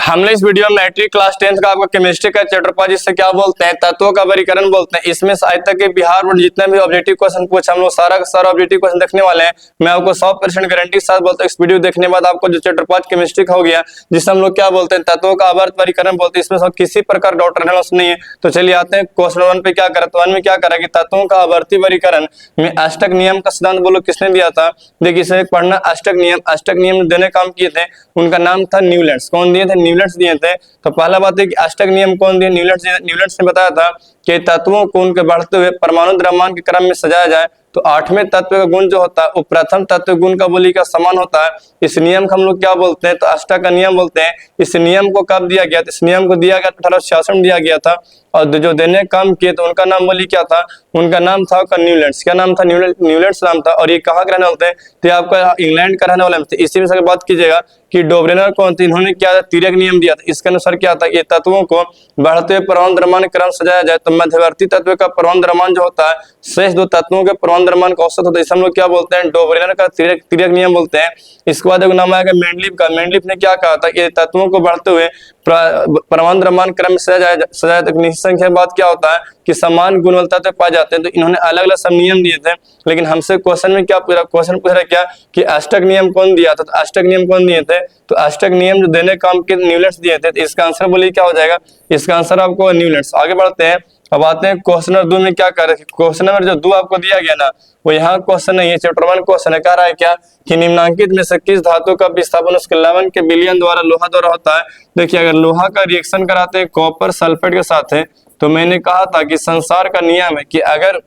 हमने इस वीडियो में मैट्रिक क्लास 10th का आपको केमिस्ट्री का चैप्टर पढ़ा, जिससे क्या बोलते हैं तत्वों का वर्गीकरण बोलते हैं। इसमें आज तक के बिहार बोर्ड जितने भी ऑब्जेक्टिव क्वेश्चन पूछे हम लोग सारा ऑब्जेक्टिव क्वेश्चन देखने वाले हैं। मैं आपको 100% गारंटी के साथ बोलता हूँ, इस वीडियो देखने के बाद आपको जो चैप्टर 5 केमिस्ट्री का हो गया, जिससे हम लोग क्या बोलते हैं तत्वों का आवर्त वर्गीकरण बोलते हैं, इसमें सब किसी प्रकार डाउट रहने वाला नहीं है। तो चलिए आते हैं क्वेश्चन 1 पे। क्या करा तो 1 में क्या करा कि तत्वों का आवर्ती वर्गीकरण में अष्टक नियम का सिद्धांत बोलो किसने दिया था। देखिए इसे पढ़ना, अष्टक नियम देने काम किए थे, उनका नाम था न्यूलैंड्स। कौन दिए थे? न्यूलैंड्स दिए थे। तो पहला बात है कि अष्टक नियम कौन दिए? न्यूलैंड्स ने बताया था कि तत्वों को उनके बढ़ते हुए परमाणु द्रव्यमान के क्रम में सजाया जाए तो 8वें तत्व का गुण जो होता है वो प्रथम तत्व गुण का बोली का समान होता है। इस नियम को हम लोग क्या बोलते हैं? तो अष्टक का नियम बोलते हैं। इस नियम को कब दिया गया? इस नियम को दिया गया 1866 में दिया गया था। और जो देने काम किए तो उनका नाम बोली क्या था? उनका नाम था न्यूलैंड्स। क्या नाम था? न्यूलैंड्स नाम था। और ये कहाँ के रहने वाले थे? तो आपका इंग्लैंड का रहने वाले थे। इसी में से बात कीजिएगा कि डोब्रेनर कौन थे? इन्होंने क्या तिर्यक नियम दिया था। इसके अनुसार क्या था? ये तत्वों को बढ़ते हुए परमाणु द्रव्यमान क्रम सजाया जाए तो मध्यवर्ती तत्व का परमाणु द्रव्यमान जो होता है शेष दो तत्वों के परमाणु द्रव्यमान का औसत होता है। इसे हम लोग क्या बोलते हैं? डोब्रेनर का तिर्यक नियम बोलते हैं। इसके बाद एक नाम आएगा मेंडलीव का। मेंडलीव ने क्या कहा था? ये तत्वों को बढ़ते हुए परमाणु द्रव्यमान क्रम में सजाया तो निश्चित संख्या बात क्या होता है कि समान गुणवत्ता तक पाए जाते हैं। तो इन्होंने अलग अलग सब नियम दिए थे, लेकिन हमसे क्वेश्चन में क्या पूछा? क्वेश्चन पूछ रहा क्या कि अष्टक नियम कौन दिया था? तो अष्टक नियम कौन दिए थे? तो अष्टक नियम जो देने काम के न्यूलैंड्स दिए थे। तो इसका आंसर बोलिए क्या हो जाएगा? इसका आंसर आपको न्यूलैंड्स। आगे बढ़ते हैं। अब आते हैं क्वेश्चन नंबर 2 में। क्या कर रहे हैं? क्वेश्चन नंबर जो 2 आपको दिया गया ना, वो यहाँ क्वेश्चन नहीं है, चैप्टर 1 क्वेश्चन है। कह रहा है क्या कि निम्नांकित में से किस धातु का विस्थापन उसके लवण के विलयन द्वारा लोहा द्वारा होता है। देखिए अगर लोहा का रिएक्शन कराते हैं कॉपर सल्फेट के साथ है, तो मैंने कहा था कि संसार का नियम है कि अगर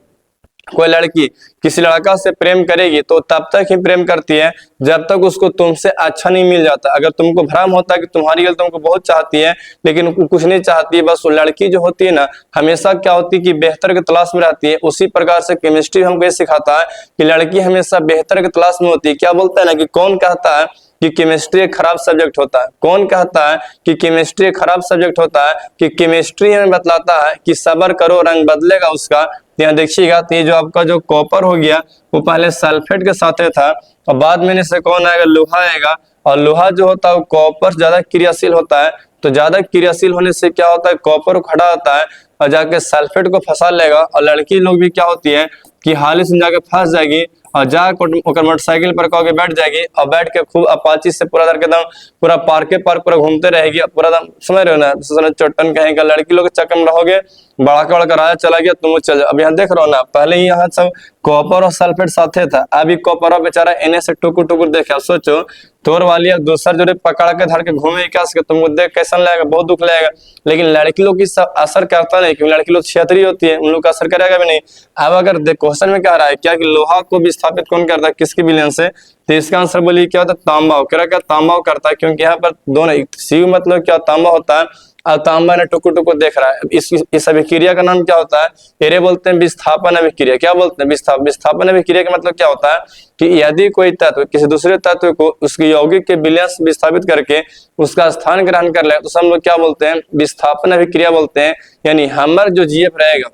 कोई लड़की किसी लड़का से प्रेम करेगी तो तब तक ही प्रेम करती है जब तक उसको तुमसे अच्छा नहीं मिल जाता। अगर तुमको भ्रम होता है कि तुम्हारी गर्ल तुमको बहुत चाहती है लेकिन कुछ नहीं चाहती है, बस वो लड़की जो होती है ना हमेशा क्या होती है कि बेहतर की तलाश में रहती है। उसी प्रकार से केमिस्ट्री हमको ये सिखाता है कि लड़की हमेशा बेहतर की तलाश में होती है। क्या बोलता है ना कि कौन कहता है कि केमिस्ट्री एक खराब सब्जेक्ट होता है? कौन कहता है कि केमिस्ट्री एक खराब सब्जेक्ट होता है? कि केमिस्ट्री हमें बतलाता है कि सब्र करो रंग बदलेगा उसका। यहाँ देखिएगा तो ये जो आपका जो कॉपर हो गया वो पहले सल्फेट के साथ था और बाद में से कौन आएगा? लोहा आएगा। और लोहा जो होता है वो कॉपर ज्यादा क्रियाशील होता है, तो ज्यादा क्रियाशील होने से क्या होता है? कॉपर खड़ा होता है और जाके सल्फेट को फंसा लेगा। और लड़की लोग भी क्या होती है कि हाल से जाके फंस जाएगी और जाकर मोटरसाइकिल पर कहोगे बैठ जाएगी और बैठ के खूब अपाची से पूरा एकदम पूरा पार्क पूरा घूमते रहेगी। पूरा एकदम समझ रहे हो ना, चोटन कहेगा। लड़की लोग चक्कर में रहोगे, बड़ा राजा चला गया तुम चल जाओ। अब यहाँ देख रहे हो ना, पहले ही यहाँ सब कॉपर और सल्फेट साथे था, अभी कॉपर बेचारा इन्हें से टुकुर टुकुर देखे। सोचो तोर वाली दूसर जो पकड़ के धर के घूमे क्या तुमको देख कैसा लगेगा? बहुत दुख लगेगा। लेकिन लड़की लोग की असर करता नहीं, क्योंकि लड़की लोग क्षेत्रीय होती है, उन लोग का असर करेगा भी नहीं। अब अगर क्वेश्चन में क्या रहा है क्या कि लोहा को विस्थापित कौन करता है? किसके विलयन से? तो इसका आंसर बोलिए क्या होता है? तांबा। क्या तांबा करता है, क्योंकि यहाँ पर दोनों सी मतलब क्या तांबा होता है और तांबा ने टुकुर टुकुर देख रहा है। इस अभिक्रिया का नाम क्या होता है? एरे बोलते हैं विस्थापन अभिक्रिया। क्या बोलते हैं? विस्थापन अभिक्रिया का मतलब क्या होता है कि यदि कोई तत्व किसी दूसरे तत्व को उसकी यौगिक के विलयन से विस्थापित करके उसका स्थान ग्रहण कर ले तो हम लोग क्या बोलते हैं? विस्थापन अभिक्रिया बोलते हैं। यानी हमर जो जीएफ रहेगा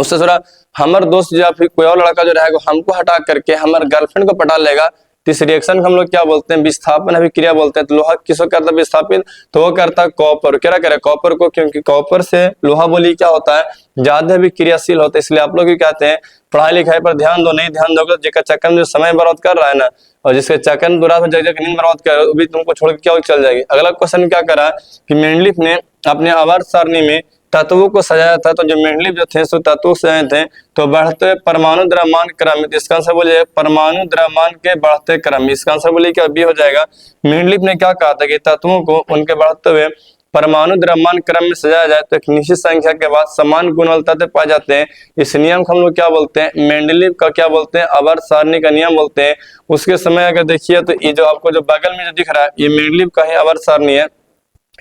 उससे थोड़ा हमर दोस्त या फिर कोई और लड़का जो रहेगा हमको हटा करके हमारे गर्लफ्रेंड को पटा लेगा, तो इस रिएक्शन को हम लोग क्या बोलते हैं? विस्थापन अभिक्रिया बोलते हैं। तो लोहा किसको करता है विस्थापित? तो वो करता है कॉपर। क्या करे? कॉपर को, क्योंकि कॉपर से लोहा बोली क्या होता है? ज्यादा भी क्रियाशील होता है। इसलिए आप लोग भी कहते हैं पढ़ाई लिखाई पर ध्यान दो, नहीं ध्यान दोगे जिसका चक्कर में जो समय बर्बाद कर रहा है ना, और जिसके चक्कर में बुरा जगह नींद बर्बाद कर वो भी तुमको छोड़ के क्या चल जाएगी। अगला क्वेश्चन क्या करा कि मेंडलीफ ने अपने आवर्त सारणी में तत्वों को सजाया था। तो जो मेंडलीफ जो थे सो तत्वों से सजाए थे तो बढ़ते परमाणु द्रव्यमान क्रम। इसका आंसर बोलिए परमाणु द्रव्यमान के बढ़ते क्रम। इसका आंसर बोलिए क्या बी हो जाएगा। मेंडलीफ ने क्या कहा था कि तत्वों को उनके बढ़ते हुए परमाणु द्रव्यमान क्रम में सजाया जाए तो एक निश्चित संख्या के बाद समान गुणवत्ता से पाए जाते हैं। इस नियम को हम लोग क्या बोलते हैं? मेंडलीफ का क्या बोलते हैं? आवर्त सारणी का नियम बोलते हैं। उसके समय अगर देखिए तो ये जो आपको जो बगल में जो दिख रहा है ये मेंडलीफ का ही आवर्त सारणी है।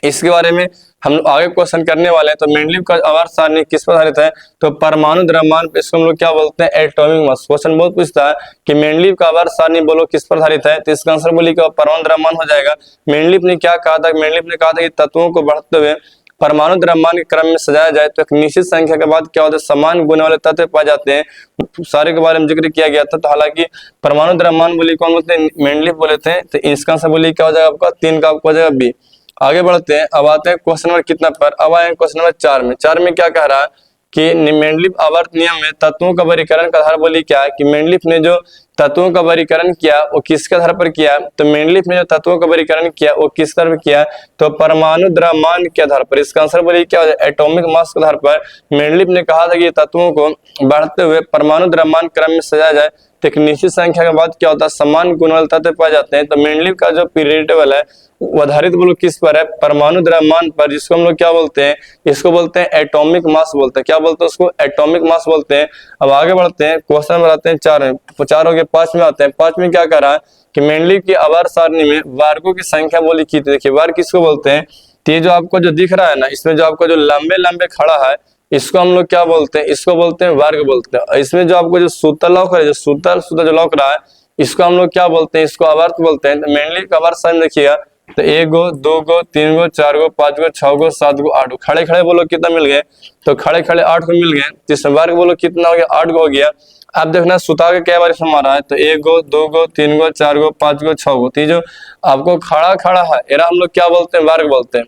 इसके बारे में हम आगे क्वेश्चन करने वाले हैं। तो मेंडलीफ का आवर्त सारणी किस पर आधारित है? तो परमाणु द्रव्यमान पे। इसको हम लोग क्या बोलते हैं? Atomic mass. क्वेश्चन बहुत पूछता है कि मेंडलीफ का आवर्त सारणी बोलो किस पर आधारित है? तो इसका आंसर बोलिए क्या परमाणु द्रव्यमान हो जाएगा। मेंडलीफ ने क्या कहा था? मेंडलीफ ने कहा था कि तत्वों को बढ़ते हुए परमाणु द्रव्यमान के क्रम में सजाया जाए तो एक निश्चित संख्या के बाद क्या होता है? समान गुण वाले तत्व पाए जाते हैं। सारे के बारे में जिक्र किया गया था। तो हालांकि परमाणु द्रव्यमान बोली कौन बोलते हैं? मेंडलीफ बोले थे। तो इसका आंसर बोलिए क्या हो जाएगा आपका? 3 का आपको हो जाएगा बी। आगे बढ़ते हैं, अब आते हैं क्वेश्चन नंबर कितना पर, अब आए क्वेश्चन नंबर 4 में। 4 में क्या कह रहा है कि मेंडलीव आवर्त नियम में तत्वों का वर्गीकरण का आधार बोली क्या है, कि मेंडलीव ने जो तत्वों का वर्गीकरण किया वो किसके आधार पर किया, तो मेंडलीव ने जो तत्वों का वर्गीकरण किया वो किस आधार पर किया, तो परमाणु द्रव्यमान के आधार पर। इसका आंसर बोलिए क्या है, एटॉमिक मास के आधार पर। मेंडलीव ने कहा था कि तत्वों को बढ़ते हुए परमाणु द्रव्यमान क्रम में सजाया जाए, तो एक निश्चित संख्या के बाद क्या होता है, समान गुण वाले तत्व पाए जाते हैं। तो मेंडलीव का जो पीरियड टेबल है वो आधारित बोलो किस पर है, परमाणु द्रव्यमान पर, जिसको हम लोग क्या बोलते हैं, इसको बोलते हैं एटॉमिक मास बोलते हैं। क्या बोलते हैं उसको, एटॉमिक मास बोलते हैं। अब आगे बढ़ते हैं, क्वेश्चन नंबर आते हैं 4 में, 4 हो गए, 5 में आते हैं। 5 में क्या कर रहा है कि मेंडलीव की आवर्त सारणी में वर्गों की संख्या बोली की थी। देखिए वर्ग किसको बोलते हैं, तो ये जो आपको जो दिख रहा है ना, इसमें जो आपको जो लंबे लंबे खड़ा है इसको हम लोग क्या बोलते हैं, इसको बोलते हैं वर्ग बोलते हैं। इसमें जो आपको जो सूत्र लौक रहा है, जो सूत्र जो लौक रहा है इसको हम लोग क्या बोलते हैं, इसको आवर्त बोलते हैं। तो मेंडलीव का आवर्त सारणी देखिएगा, तो 1 गो 2 गो 3 गो 4 गो 5 गो 6 गो 7 गो 8 गो, खड़े खड़े बोलो कितना मिल गए, तो खड़े खड़े 8 को मिल गए। तो इसमें वर्ग बोलो कितना हो गया, 8 गो हो गया। अब देखना सुता के क्या बार इसमें मारा है, तो 1 गो 2 गो 3 गो 4 गो 5 गो 6 गो, तो जो आपको खड़ा खड़ा है एरा हम लोग क्या बोलते हैं, वर्ग बोलते हैं।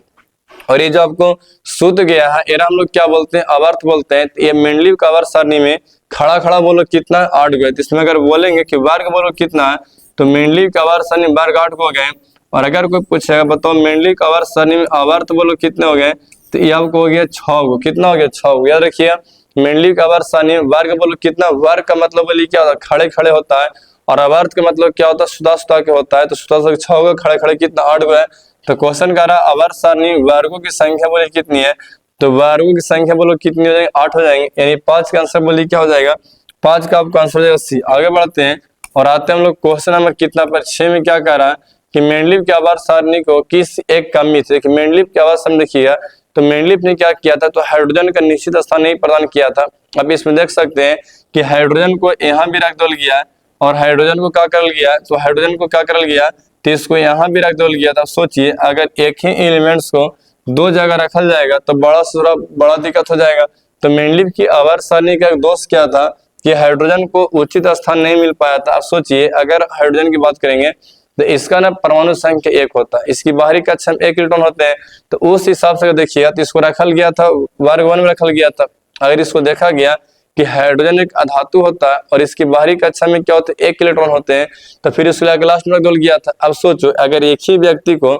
और ये जो आपको सूत गया है एरा हम लोग क्या बोलते हैं, आवर्त बोलते हैं। तो ये मेंडलीव का आवर्त सारणी में खड़ा खड़ा बोलो कितना, 8 गए। तो इसमें अगर बोलेंगे कि वर्ग बोलो कितना है, तो मेंडलीव का आवर्त सारणी वर्ग 8 हो गए। और अगर कोई पूछेगा बताओ मेंडलीव का आवर्त सारणी में आवर्त बोलो कितने हो गए, तो ये आपको हो गया 6 गो। कितना हो गया, 6 गो। याद रखिए मेंडलीव का आवर्त सारणी में वर्ग बोलो कितना, वर्ग का मतलब बोली क्या होता है, खड़े खड़े होता है। और आवर्त का मतलब क्या होता है, सुधा सुधा के होता है। तो सुधा सुधा 6 गो, खड़े खड़े कितना, 8 गो है। तो क्वेश्चन कह रहा है आवर्त सारणी वर्गों की संख्या बोली कितनी है, तो वर्गों की संख्या बोलो कितनी हो जाएगी, 8 हो जाएंगे। यानी 5 का आंसर बोली क्या हो जाएगा, 5 का आपका आंसर हो जाएगा C। आगे बढ़ते हैं और आते हैं हम लोग क्वेश्चन नंबर कितना पर, 6 में क्या कह रहा है कि मेंडलीव के आवर्त सारणी को किस एक कमी से, देखिए मेंडलीव के आवर्त सारणी देखिएगा, तो मेंडलीव ने क्या किया था, तो हाइड्रोजन का निश्चित स्थान नहीं प्रदान किया था। अब इसमें देख सकते हैं कि हाइड्रोजन को यहाँ भी रख दिया गया और हाइड्रोजन को क्या कर गया, तो हाइड्रोजन को क्या कर गया, तो इसको यहाँ भी रख दिया गया था। सोचिए अगर एक ही एलिमेंट्स को 2 जगह रखा जाएगा तो बड़ा दिक्कत हो जाएगा। तो मेंडलीव की आवर्त सारणी का एक दोष क्या था कि हाइड्रोजन को उचित स्थान नहीं मिल पाया था। अब सोचिए अगर हाइड्रोजन की बात करेंगे तो इसका ना परमाणु संख्या 1 होता है, इसकी बाहरी कक्षा में 1 इलेक्ट्रॉन होते हैं। तो उस हिसाब से देखिएगा तो इसको रखा गया था वर्ग 1 में रखा गया था। अगर इसको देखा गया कि हाइड्रोजन एक अधातु होता है और इसकी बाहरी कक्षा में क्या होते हैं, 1 इलेक्ट्रॉन होते हैं, तो फिर उसके लास्ट में रख दिया गया था। अब सोचो अगर एक ही व्यक्ति को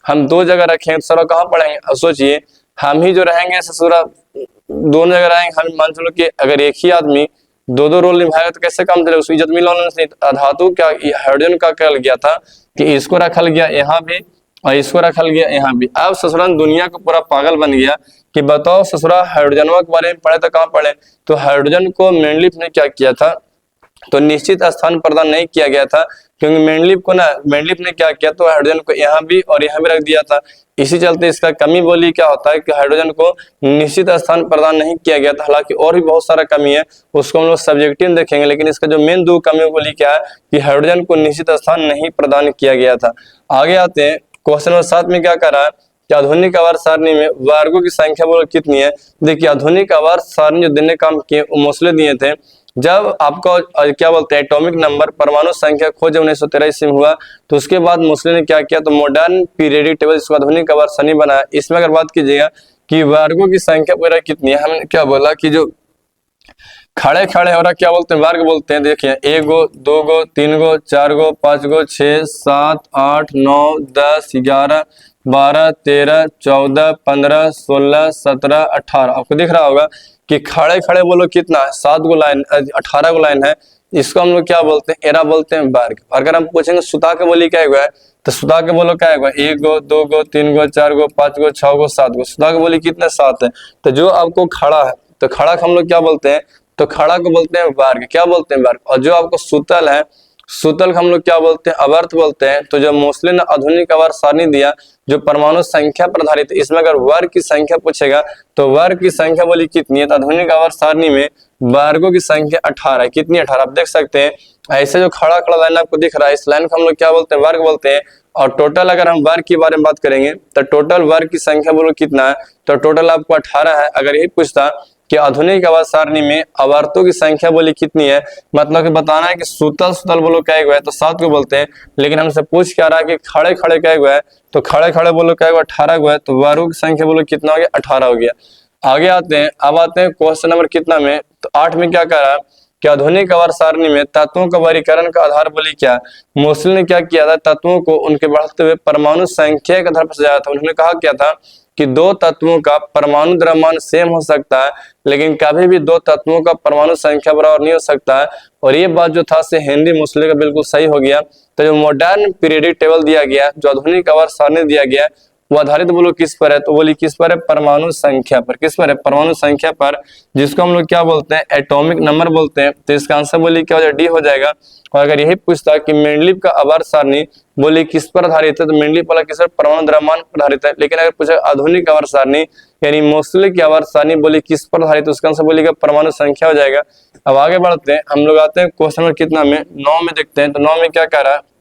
हम 2 जगह रखें तो सर कहाँ पढ़ेंगे। अब सोचिए हम ही जो रहेंगे ससुरा दोनों जगह रहेंगे, हम मान चलो कि अगर एक ही आदमी 2 रोल निभाएगा तो कैसे काम चलेगा, उसकी इज्जत मिला नहीं। धातु क्या हाइड्रोजन का कहा गया था कि इसको रखा गया यहाँ भी और इसको रखा गया यहाँ भी। अब ससुरा दुनिया को पूरा पागल बन गया कि बताओ ससुरा हाइड्रोजन के बारे में पढ़े तो कहाँ पढ़े। तो हाइड्रोजन को मेंडलीव ने क्या किया था, तो निश्चित स्थान प्रदान नहीं किया गया था, क्योंकि मेंडलीव ने क्या किया, तो हाइड्रोजन को यहाँ भी और यहाँ भी रख दिया था। इसी चलते इसका कमी बोली क्या होता है कि हाइड्रोजन को निश्चित स्थान प्रदान नहीं किया गया था। हालांकि और भी बहुत सारा कमी है, उसको हम लोग सब्जेक्टिव में देखेंगे, लेकिन इसका जो मेन 2 कमी बोली क्या है कि हाइड्रोजन को निश्चित स्थान नहीं प्रदान किया गया था। आगे आते हैं क्वेश्चन नंबर 7 में क्या कर रहा है कि आधुनिक आवर्त सारणी में वर्गों की संख्या बोलो कितनी है। देखिए आधुनिक आवर्त सारणी जो देने काम किए वो मोस्ले दिए थे जब आपको क्या बोलते हैं एटॉमिक नंबर परमाणु संख्या खोज 1913 ईस्वी में हुआ। तो उसके बाद मोस्ले ने क्या किया, तो मॉडर्न पीरियडिक टेबल इसको आधुनिक आवर्त सारणी बनाया। इसमें अगर बात कीजिएगा कि वर्गों की संख्या वगैरह कितनी है, हमने क्या बोला कि जो खड़े खड़े हो रहा क्या बोलते हैं, वर्ग बोलते हैं। देखिए 1 गो 2 गो 3 गो 4 गो 5 गो 6 7 8 9 10 11 12 13 14 15 16 17 18। आपको दिख रहा होगा कि खड़े खड़े बोलो कितना है, 7 गो लाइन 18 गो लाइन है। इसको हम लोग क्या बोलते हैं, एरा बोलते हैं वर्ग। अगर हम पूछेंगे सुता के बोली क्या हुआ है, तो सुता के बोलो क्या हुआ, 1 गो 2 गो 3 गो 4 गो 5 गो 6 गो 7 गो। सुता के बोली कितने, 7 है। तो जो आपको खड़ा है, तो खड़ा हम लोग क्या बोलते हैं, तो खड़ा को बोलते हैं वर्ग। क्या बोलते हैं, वर्ग। और जो आपको सुतल है, सुतल हम लोग क्या बोलते हैं, आवर्त बोलते हैं। तो जब मोस्ले ने आधुनिक आवर्त सारणी दिया जो परमाणु संख्या पर आधारित, इसमें अगर वर्ग की संख्या पूछेगा तो वर्ग की संख्या बोली कितनी है, तो आधुनिक आवर्त सारणी में वर्गों की संख्या 18 है। कितनी, 18। आप देख सकते हैं ऐसे जो खड़ा खड़ा लाइन आपको दिख रहा है, इस लाइन को हम लोग क्या बोलते हैं, वर्ग बोलते हैं। और टोटल अगर हम वर्ग के बारे में बात करेंगे तो टोटल वर्ग की संख्या बोलो कितना है, तो टोटल आपको 18 है। अगर यही पूछता कि आधुनिक आवर्त सारणी में आवर्तों की संख्या बोली कितनी है, मतलब कि बताना है कि सूतल सूतल बोलो क्या हुआ है तो 7 को बोलते हैं, लेकिन हमसे पूछ क्या रहा है कि खड़े खड़े क्या हुआ है तो खड़े खड़े बोलो क्या हुआ 18 हुआ है, तो वर्गों की संख्या बोलो कितना हो गया 18 हो गया। आगे आते हैं, अब आते हैं क्वेश्चन नंबर कितना में, तो 8 में क्या कह रहा है कि आधुनिक आवर्त सारणी में तत्वों का वर्गीकरण का आधार बोली क्या। मोस्टली ने क्या किया था, तत्वों को उनके बढ़ते हुए परमाणु संख्या के आधार पर सजाया था। उन्होंने कहा क्या था कि दो तत्वों का परमाणु द्रव्यमान सेम हो सकता है, लेकिन कभी भी दो तत्वों का परमाणु संख्या बराबर नहीं हो सकता है। और ये बात जो था से हेनरी मोस्ले का बिल्कुल सही हो गया। तो जो मॉडर्न पीरियडिक टेबल दिया गया, जो आधुनिक आवर्त सारणी दिया गया, वो आधारित बोलो किस पर है, तो बोली किस पर है, परमाणु संख्या पर। किस पर है, परमाणु संख्या पर, जिसको हम लोग क्या बोलते हैं, एटॉमिक नंबर बोलते हैं। तो इसका आंसर बोली क्या हो जाएगा, डी हो जाएगा। और अगर यही पूछता कि मेंडलीव का आवर्त सारणी बोली किस पर आधारित है, तो मेंडलीव वाला किस पर, परमाणु द्रव्यमान पर आधारित है। लेकिन अगर पूछा आधुनिक आवर्त सारणी यानी मोस्ले की आवर्त सारणी बोली किस पर आधारित, उसका आंसर बोलेगा परमाणु संख्या हो जाएगा। अब आगे बढ़ते हैं, हम लोग आते हैं क्वेश्चन नंबर कितना में, 9 में देखते हैं। तो 9 में क्या कह रहा है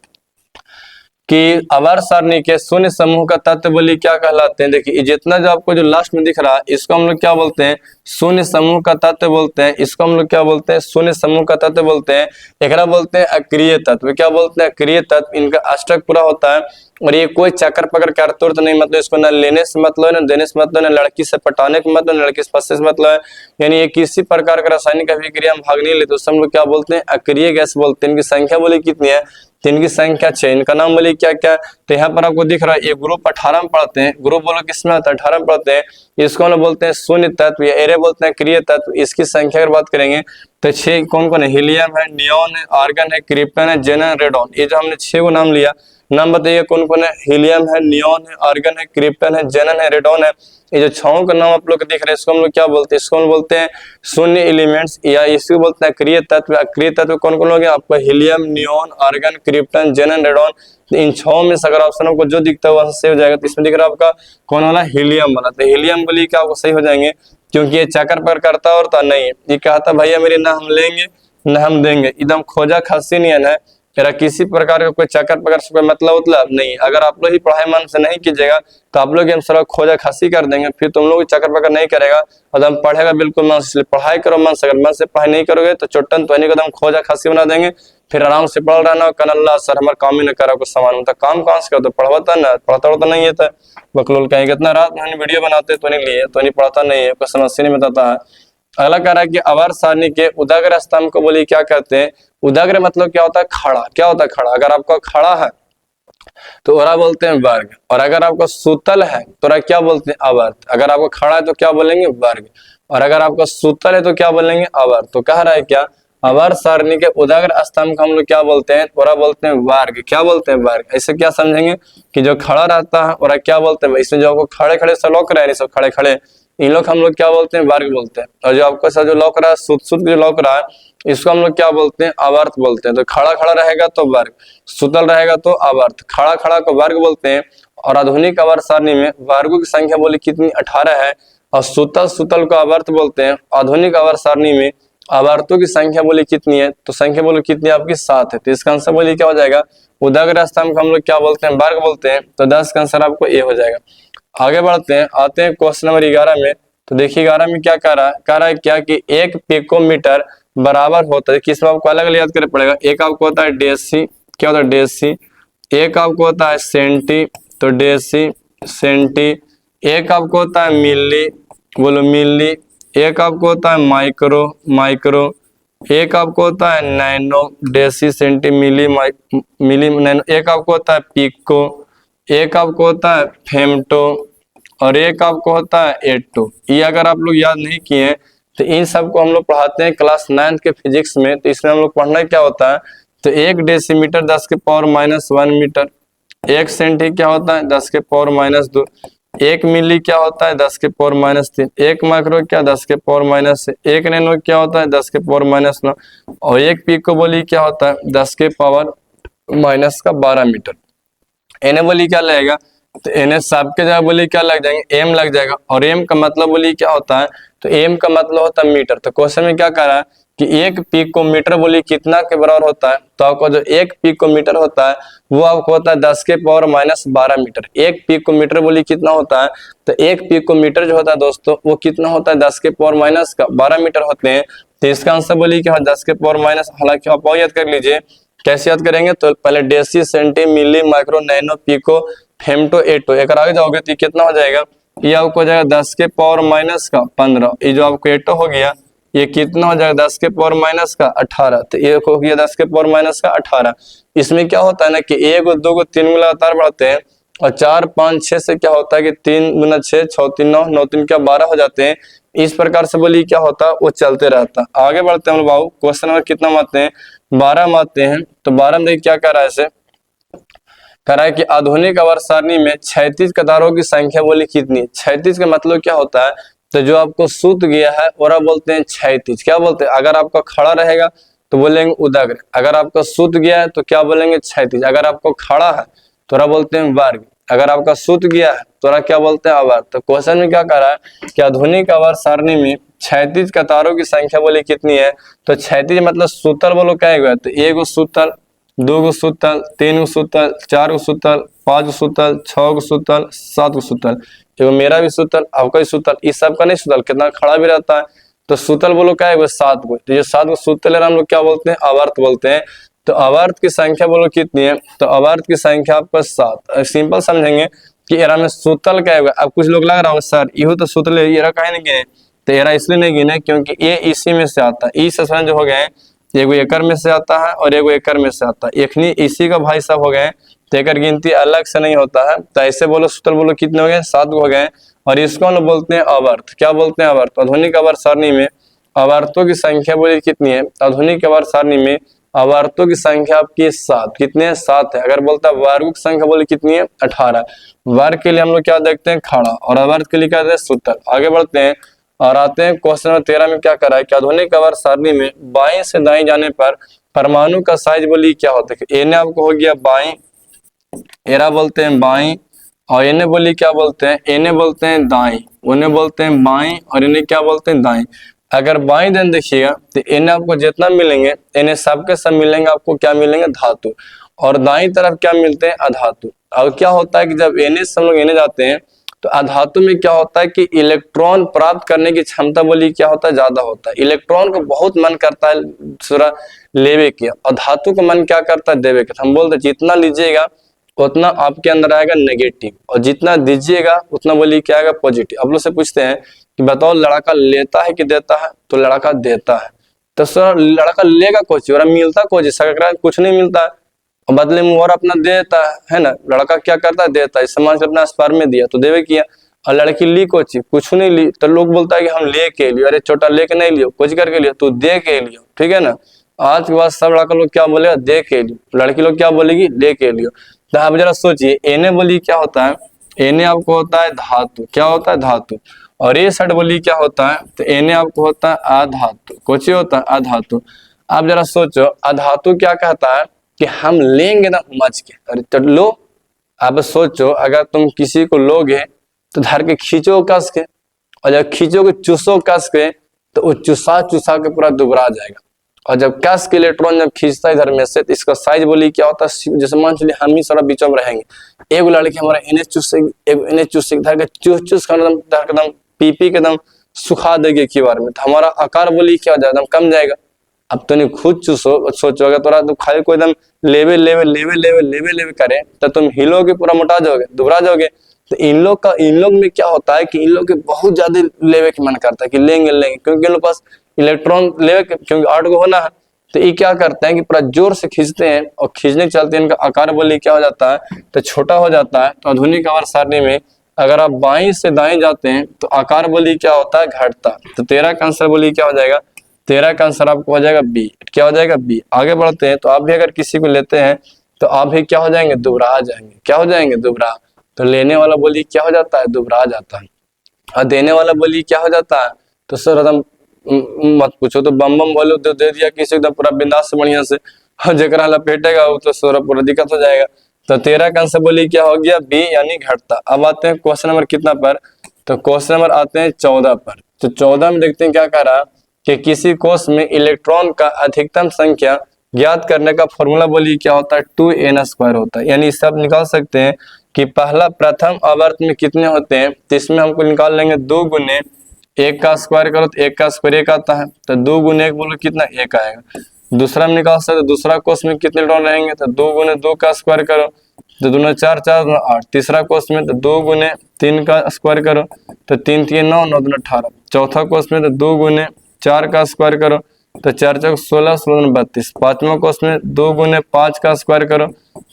कि आवर्त सारणी के शून्य समूह का तत्व बोली क्या कहलाते हैं। देखिए जितना जो आपको जो लास्ट में दिख रहा है, इसको हम लोग क्या बोलते हैं, शून्य समूह का तत्व बोलते हैं। इसको हम लोग क्या बोलते हैं, शून्य समूह का तत्व बोलते हैं। एकरा बोलते हैं अक्रिय तत्व। क्या बोलते हैं, अक्रिय तत्व। इनका अष्टक पूरा होता है और ये कोई चक्कर पकड़ कर तुरंत नहीं, मतलब इसको न लेने से मतलब है, न देने से मतलब, न लड़की से पटाने का मतलब, न लड़की से फंसने से मतलब है। यानी ये किसी प्रकार का रासायनिक अभिक्रिया में भाग नहीं लेते, उससे हम लोग क्या बोलते हैं, अक्रिय गैस बोलते हैं। इनकी संख्या बोली कितनी है, इनकी संख्या 6। इनका नाम बोली क्या क्या, तो यहाँ पर आपको दिख रहा है ये ग्रुप 18 में पढ़ते हैं। ग्रुप बोलो किसमें आता है, 18 में पढ़ते हैं। इसको हम लोग बोलते हैं शून्य तत्व या एरे बोलते हैं क्रिय तत्व। इसकी संख्या अगर बात करेंगे तो 6 कौन कौन है, हीलियम है, नियोन है, आर्गन है, क्रिप्टन है, जेनन, रेडॉन। ये जो हमने 6 को नाम लिया, नाम बताइए कौन कौन है, हीलियम है, नियोन है, आर्गन है, क्रिप्टन है, जेनन है, रेडॉन है। ये जो 6 का नाम आप लोग दिख रहे हैं, इसको हम लोग क्या बोलते हैं, इसको हम बोलते हैं शून्य एलिमेंट्स या इसको बोलते हैं अक्रिय तत्व। अक्रिय तत्व कौन कौन लोग हैं आपको, helium, neon, argon, krypton, xenon, radon. इन 6 में से अगर ऑप्शन को जो दिखता है वहां से हो जाएगा। तो इसमें दिख रहा है आपका कौन वाला, हीलियम वाला। तो हीलियम बोली क्या आपको सही हो जाएंगे, क्योंकि ये चक्कर पर करता और तो नहीं। ये कहता भैया मेरे ना हम लेंगे न हम देंगे, एकदम खोजा खासी नहीं है, तेरा किसी प्रकार का कोई चक्कर पकड़ से कोई मतलब नहीं। अगर आप लोग ही पढ़ाई मन से नहीं कीजिएगा तो आप लोग हम सारा खोजा खासी कर देंगे, फिर तुम लोग चक्कर पकड़ नहीं करेगा और हम पढ़ेगा बिल्कुल मन से। पढ़ाई करो मन से, अगर मन से पढ़ाई नहीं करोगे तो चोटन तो एकदम खोजा खासी बना देंगे, फिर आराम से पढ़ रहना। कनल्ला सर हमारा काम ही न करा कुछ सामान होता, काम कहाँ से कर, तो पढ़वाता ना, पढ़ता होता नहीं है। बकलोल कहेंगे इतना रात में वीडियो बनाते तो नहीं लिए, तो नहीं पढ़ाता नहीं है, कोई समस्या नहीं बताता है। अगला कह रहा है कि आवर्त सारणी के उदाग्र स्तंभ को बोली क्या कहते हैं। उदाग्र मतलब क्या होता है, खड़ा। क्या होता है, खड़ा। अगर आपका खड़ा है तो ओरा बोलते हैं वर्ग, और अगर आपका सुतल है तो ओरा क्या बोलते हैं, आवर्त। अगर आपका खड़ा है तो क्या बोलेंगे, वर्ग, और अगर आपका सुतल है तो क्या बोलेंगे, आवर्त। तो कह रहा है क्या, आवर्त सारणी के उदाग्र स्तंभ को हम लोग क्या बोलते हैं, ओरा बोलते हैं वर्ग। क्या बोलते हैं, वर्ग। ऐसे क्या समझेंगे कि जो खड़ा रहता है ओरा क्या बोलते हैं, इसमें जो आपको खड़े खड़े से लौक रहे हैं, सब खड़े खड़े, इन लोग हम लोग क्या बोलते हैं, वर्ग बोलते हैं। और जो आपको जो लौक रहा है, सुत सुत जो लौक रहा है, इसको हम लोग क्या बोलते हैं, आवर्त बोलते हैं। तो खड़ा खड़ा रहेगा तो वर्ग, सुतल रहेगा तो आवर्त। खड़ा खड़ा को वर्ग बोलते हैं। और आधुनिक आवर्त सारणी में वर्गों की संख्या बोली कितनी, 18 है। और सुतल सुतल को आवर्त बोलते हैं। आधुनिक आवर्त सारणी में आवर्तों की संख्या बोली कितनी है, तो संख्या बोली कितनी है आपकी, 7 है। तो इसका आंसर बोली क्या हो जाएगा, उदाग्र स्तंभ को हम लोग क्या बोलते हैं, वर्ग बोलते हैं। तो 10 का आंसर आपको ए हो जाएगा। आगे बढ़ते हैं, आते हैं क्वेश्चन नंबर 11 में। तो देखिए 11 में क्या कह रहा है क्या कि 1 पिकोमीटर बराबर होता है, किस में आपको अलग अलग याद करना पड़ेगा। एक आपको होता है डेसी, क्या होता है डेसी। एक आपको होता है सेंटी, तो डेसी सेंटी। एक आपको होता है मिली, बोलो मिली। एक आपको होता है माइक्रो, माइक्रो। एक आपको होता है नैनो, डेसी सेंटी मिली मिली नैनो। एक आपको होता है पिको। एक आपको होता है फेमटो, और एक आपको होता है एटो। ये अगर आप लोग याद नहीं किए तो इन सबको हम लोग पढ़ाते हैं क्लास 9 के फिजिक्स में। तो इसमें हम लोग पढ़ना क्या होता है, तो 1 डेसीमीटर 10 के पावर -1 मीटर। 1 सेंटी क्या होता है, 10 के पावर -2। 1 मिली क्या होता है, 10 के पावर -3। 1 माइक्रो क्या, 10 के पावर -6। 1 नैनो क्या होता है, 10 के पावर -9। और 1 पिको बोली क्या होता है, 10 के पावर -12 मीटर। एन बोली क्या लगेगा, तो एन सबके जगह बोली क्या लग जाएंगे, एम लग जाएगा। और एम का मतलब बोली क्या होता है, तो एम का मतलब होता है मीटर। तो क्वेश्चन में क्या कह रहा है कि 1 पिकोमीटर बोली कितना के बराबर होता है, तो आपको जो 1 पिकोमीटर होता है वो आपको होता है 10 के पावर माइनस 12 मीटर। 1 पिकोमीटर बोली कितना होता है, तो 1 पिकोमीटर जो होता है दोस्तों वो कितना होता है 10 के पावर माइनस 12 मीटर होते हैं। तो इसका आंसर बोली क्या है 10 के पावर माइनस, हालांकि आप और याद कर लीजिए, कैसे याद करेंगे, तो पहले deci centi milli micro nano pico femto atto, एक आगे जाओगे तो कितना हो जाएगा, ये आपको हो जाएगा 10 के पावर माइनस 15, ये जो आपको एटो हो गया ये कितना हो जाएगा 10 के पावर माइनस 18, तो ये हो गया 10 के पावर माइनस 18। इसमें क्या होता है ना कि 1 2 को 3 लगातार बढ़ते हैं और 4 5 6 से क्या होता है कि 3 गुना 6 6 3 9 9 3 क्या 12 हो जाते हैं। इस प्रकार से बोली क्या होता है वो चलते रहता है। आगे बढ़ते हैं हम लोग, क्वेश्चन नंबर कितना मानते हैं, 12 मानते हैं। तो 12 में देखिए क्या कर रहा है, इसे कह रहा है कि आधुनिक आवर्त सारणी में क्षैतिज कतारों की संख्या बोली कितनी। क्षैतिज का मतलब क्या होता है, तो जो आपको सूत गया है और आप बोलते हैं क्षैतिज, क्या बोलते हैं, अगर आपका खड़ा रहेगा तो बोलेंगे उदग्र, अगर आपका सूत गया है तो क्या बोलेंगे क्षैतिज, अगर आपको खड़ा है तो बोलते हैं वर्ग, अगर आपका सूत गया है तो क्या बोलते हैं अवर्त। तो क्वेश्चन में क्या कह रहा है कि आधुनिक आवर्त सारणी में क्षैतिज कतारों की संख्या बोली कितनी है। तो क्षैतिज मतलब सूतल बोलो क्या है, तो 1 सूतल 2 सूतल 3 सूतल 4 सूतल 5 सूतल 6 सूतल 7 सूतल, एगो मेरा भी सूतल आपका भी सूतल, इस सब का नहीं सूतल, कितना खड़ा भी रहता है। तो सूतल बोलो क्या है 7 को, तो ये 7 सूतल है हम लोग क्या बोलते हैं अवर्त बोलते हैं। तो अवर्त की संख्या बोलो कितनी है, तो अवर्त की संख्या आपका 7। सिंपल समझेंगे कि एरा में सूतल क्या है। अब कुछ लोग लग रहा हो सर यू तो सूतल है, एरा काहे नहीं गिने, तो एरा इसलिए नहीं गिने क्योंकि ये इसी में से आता है, इस जो हो गए एगो एकड़ में से आता है और एगो एकड़ में से आता है, एकनी इसी का भाई सब हो गए, तो एकर गिनती अलग से नहीं होता है। तो ऐसे बोलो सूत्र बोलो कितने हो गए 7 हो गए, और इसको हम लोग बोलते हैं अवर्त, क्या बोलते हैं अवर्त। आधुनिक आवर्त सारणी में अवर्तों की संख्या बोली कितनी है, आधुनिक आवर्त सारणी में अवर्तों की संख्या आपकी 7, कितने हैं 7 है। अगर बोलता है वर्गों की संख्या बोली कितनी है 18, वर्ग के लिए हम लोग क्या देखते हैं खड़ा, और अवर्त के लिए क्या देखते हैं सूत्र। आगे बढ़ते हैं और आते हैं क्वेश्चन नंबर 13 में क्या करा है कि आधुनिक आवर्त सारणी में बाएं से दाएं जाने पर परमाणु का साइज बोली क्या होता है। एने आपको हो गया बाएं, एरा बोलते हैं बाएं, और इन्हें बोली क्या बोलते हैं, इन्हें बोलते हैं दाएं, उन्हें बोलते हैं बाएं, और इन्हें क्या बोलते हैं दाएं। अगर बाएं दिन देखिएगा तो इन्हें आपको जितना मिलेंगे इन्हें सबके सब मिलेंगे आपको क्या मिलेंगे धातु, और दाई तरफ क्या मिलते हैं अधातु। अब क्या होता है कि जब इन्हें सब लोग इन्हें जाते हैं तो अधातु में क्या होता है कि इलेक्ट्रॉन प्राप्त करने की क्षमता बोली क्या होता है ज्यादा होता है। इलेक्ट्रॉन को बहुत मन करता है सूरा लेवे के, और धातु का मन क्या करता है देवे के। हम बोलते जितना लीजिएगा उतना आपके अंदर आएगा नेगेटिव, और जितना दीजिएगा उतना बोली क्या आएगा पॉजिटिव। अब लोग से पूछते हैं कि बताओ लड़का लेता है कि देता है, तो लड़का देता है। तो सर लड़का लेगा कुछ और मिलता कुछ नहीं मिलता है, और बदले में और अपना देता है ना। लड़का क्या करता है देता है, सम्मान से अपना स्पर्म में दिया तो देवे किया, और लड़की ली कुछ नहीं ली, तो लोग बोलता है कि हम ले के लियो, अरे छोटा लेके नहीं लियो कुछ करके लियो, तू दे के लियो, ठीक है ना। आज के बाद सब लड़का लोग क्या बोलेगा दे के लियो, लड़की लोग क्या बोलेगी ले के लियो। तो आप जरा सोचिए एने बोली क्या होता है, एने आपको होता है धातु, क्या होता है धातु, और ये सट बोली क्या होता है, तो एने आपको होता है अधातु, कुछ होता है अधातु। आप जरा सोचो अधातु क्या कहता है कि हम लेंगे ना मच के, अरे तो लो। अब सोचो अगर तुम किसी को लोगे तो धर के खींचो कस के, और जब खींचोगे चूसो कस के तो वो चुसा चुसा के पूरा दुबरा जाएगा, और जब कस के इलेक्ट्रॉन जब खींचता है इधर में से तो इसका साइज बोली क्या होता है, जैसे मान चलिए हम ही सारा बीचों में रहेंगे, एक लड़की हमारा इन्हें चूसेगी इन्हें चूसेगी, धर के चूस चूस कर एकदम पी के एकदम सुखा देगी एक ही बार में, तो हमारा आकार बोली क्या हो जाएगा एकदम कम जाएगा। अब तो नहीं खुद चूसो सोचो अगर थोड़ा तो खाली को एकदम लेवे लेवे लेवे लेवे लेवे लेवे करे तो तुम हिलोगे पूरा मोटा जाओगे दुबरा जाओगे। तो इन लोग में क्या होता है कि इन लोग के बहुत ज्यादा लेवे के मन करता है कि लेंगे क्योंकि इन लोग पास इलेक्ट्रॉन लेवे क्योंकि 8 को होना है। तो ये क्या करते हैं कि पूरा जोर से खींचते हैं, और खींचने के चलते इनका आकार बोली क्या हो जाता है तो छोटा हो जाता है। तो आधुनिक आवर्त सारणी में अगर आप बाएं से दाएं जाते हैं तो आकार बोली क्या होता है घटता। तो 13 का आंसर बोली क्या हो जाएगा, 13 का आंसर आपको हो जाएगा बी, क्या हो जाएगा बी। आगे बढ़ते हैं तो आप भी अगर किसी को लेते हैं तो आप भी क्या हो जाएंगे दुबरा जाएंगे, क्या हो जाएंगे दुबरा। तो लेने वाला बोली क्या हो जाता है दुबरा जाता है, और देने वाला बोली क्या हो जाता है तो सर एकदम मत पूछो, तो बम बम बोलो तो दे दिया किसी एकदम पूरा बिंदास से बढ़िया से, और जरा लपेटेगा वो तो सर पूरा दिक्कत हो जाएगा। तो 13 का आंसर बोली क्या हो गया बी यानी घटता। अब आते हैं क्वेश्चन नंबर कितना पर, तो क्वेश्चन नंबर आते हैं 14 पर। तो 14 में देखते हैं क्या कह रहा कि किसी कोष में इलेक्ट्रॉन का अधिकतम संख्या ज्ञात करने का फॉर्मूला बोलिए क्या होता है, 2n² होता है। यानी सब निकाल सकते हैं कि पहला प्रथम आवर्त में कितने होते हैं, तो इसमें हमको निकाल लेंगे 2 गुने 1 का स्क्वायर करो तो 1 का स्क्वायर 1 आता है, तो 2 गुने 1 बोलो कितना 1 आएगा। दूसरा में निकाल सकते, दूसरा कोष में कितने इलेक्ट्रॉन रहेंगे, तो 2 गुने 2 का स्क्वायर करो तो 2 × 4 = 4 × 8। तीसरा कोष में तो 2 गुने 3 का स्क्वायर करो तो 3 × 3 = 9, 9 × 2 = 18। चौथा कोष में तो 2 गुने 4 का स्क्वायर करो तो 4 × 4 = 16, 16 × 32। पांचवा कोष में 2 गुने 5 का स्क्वायर करो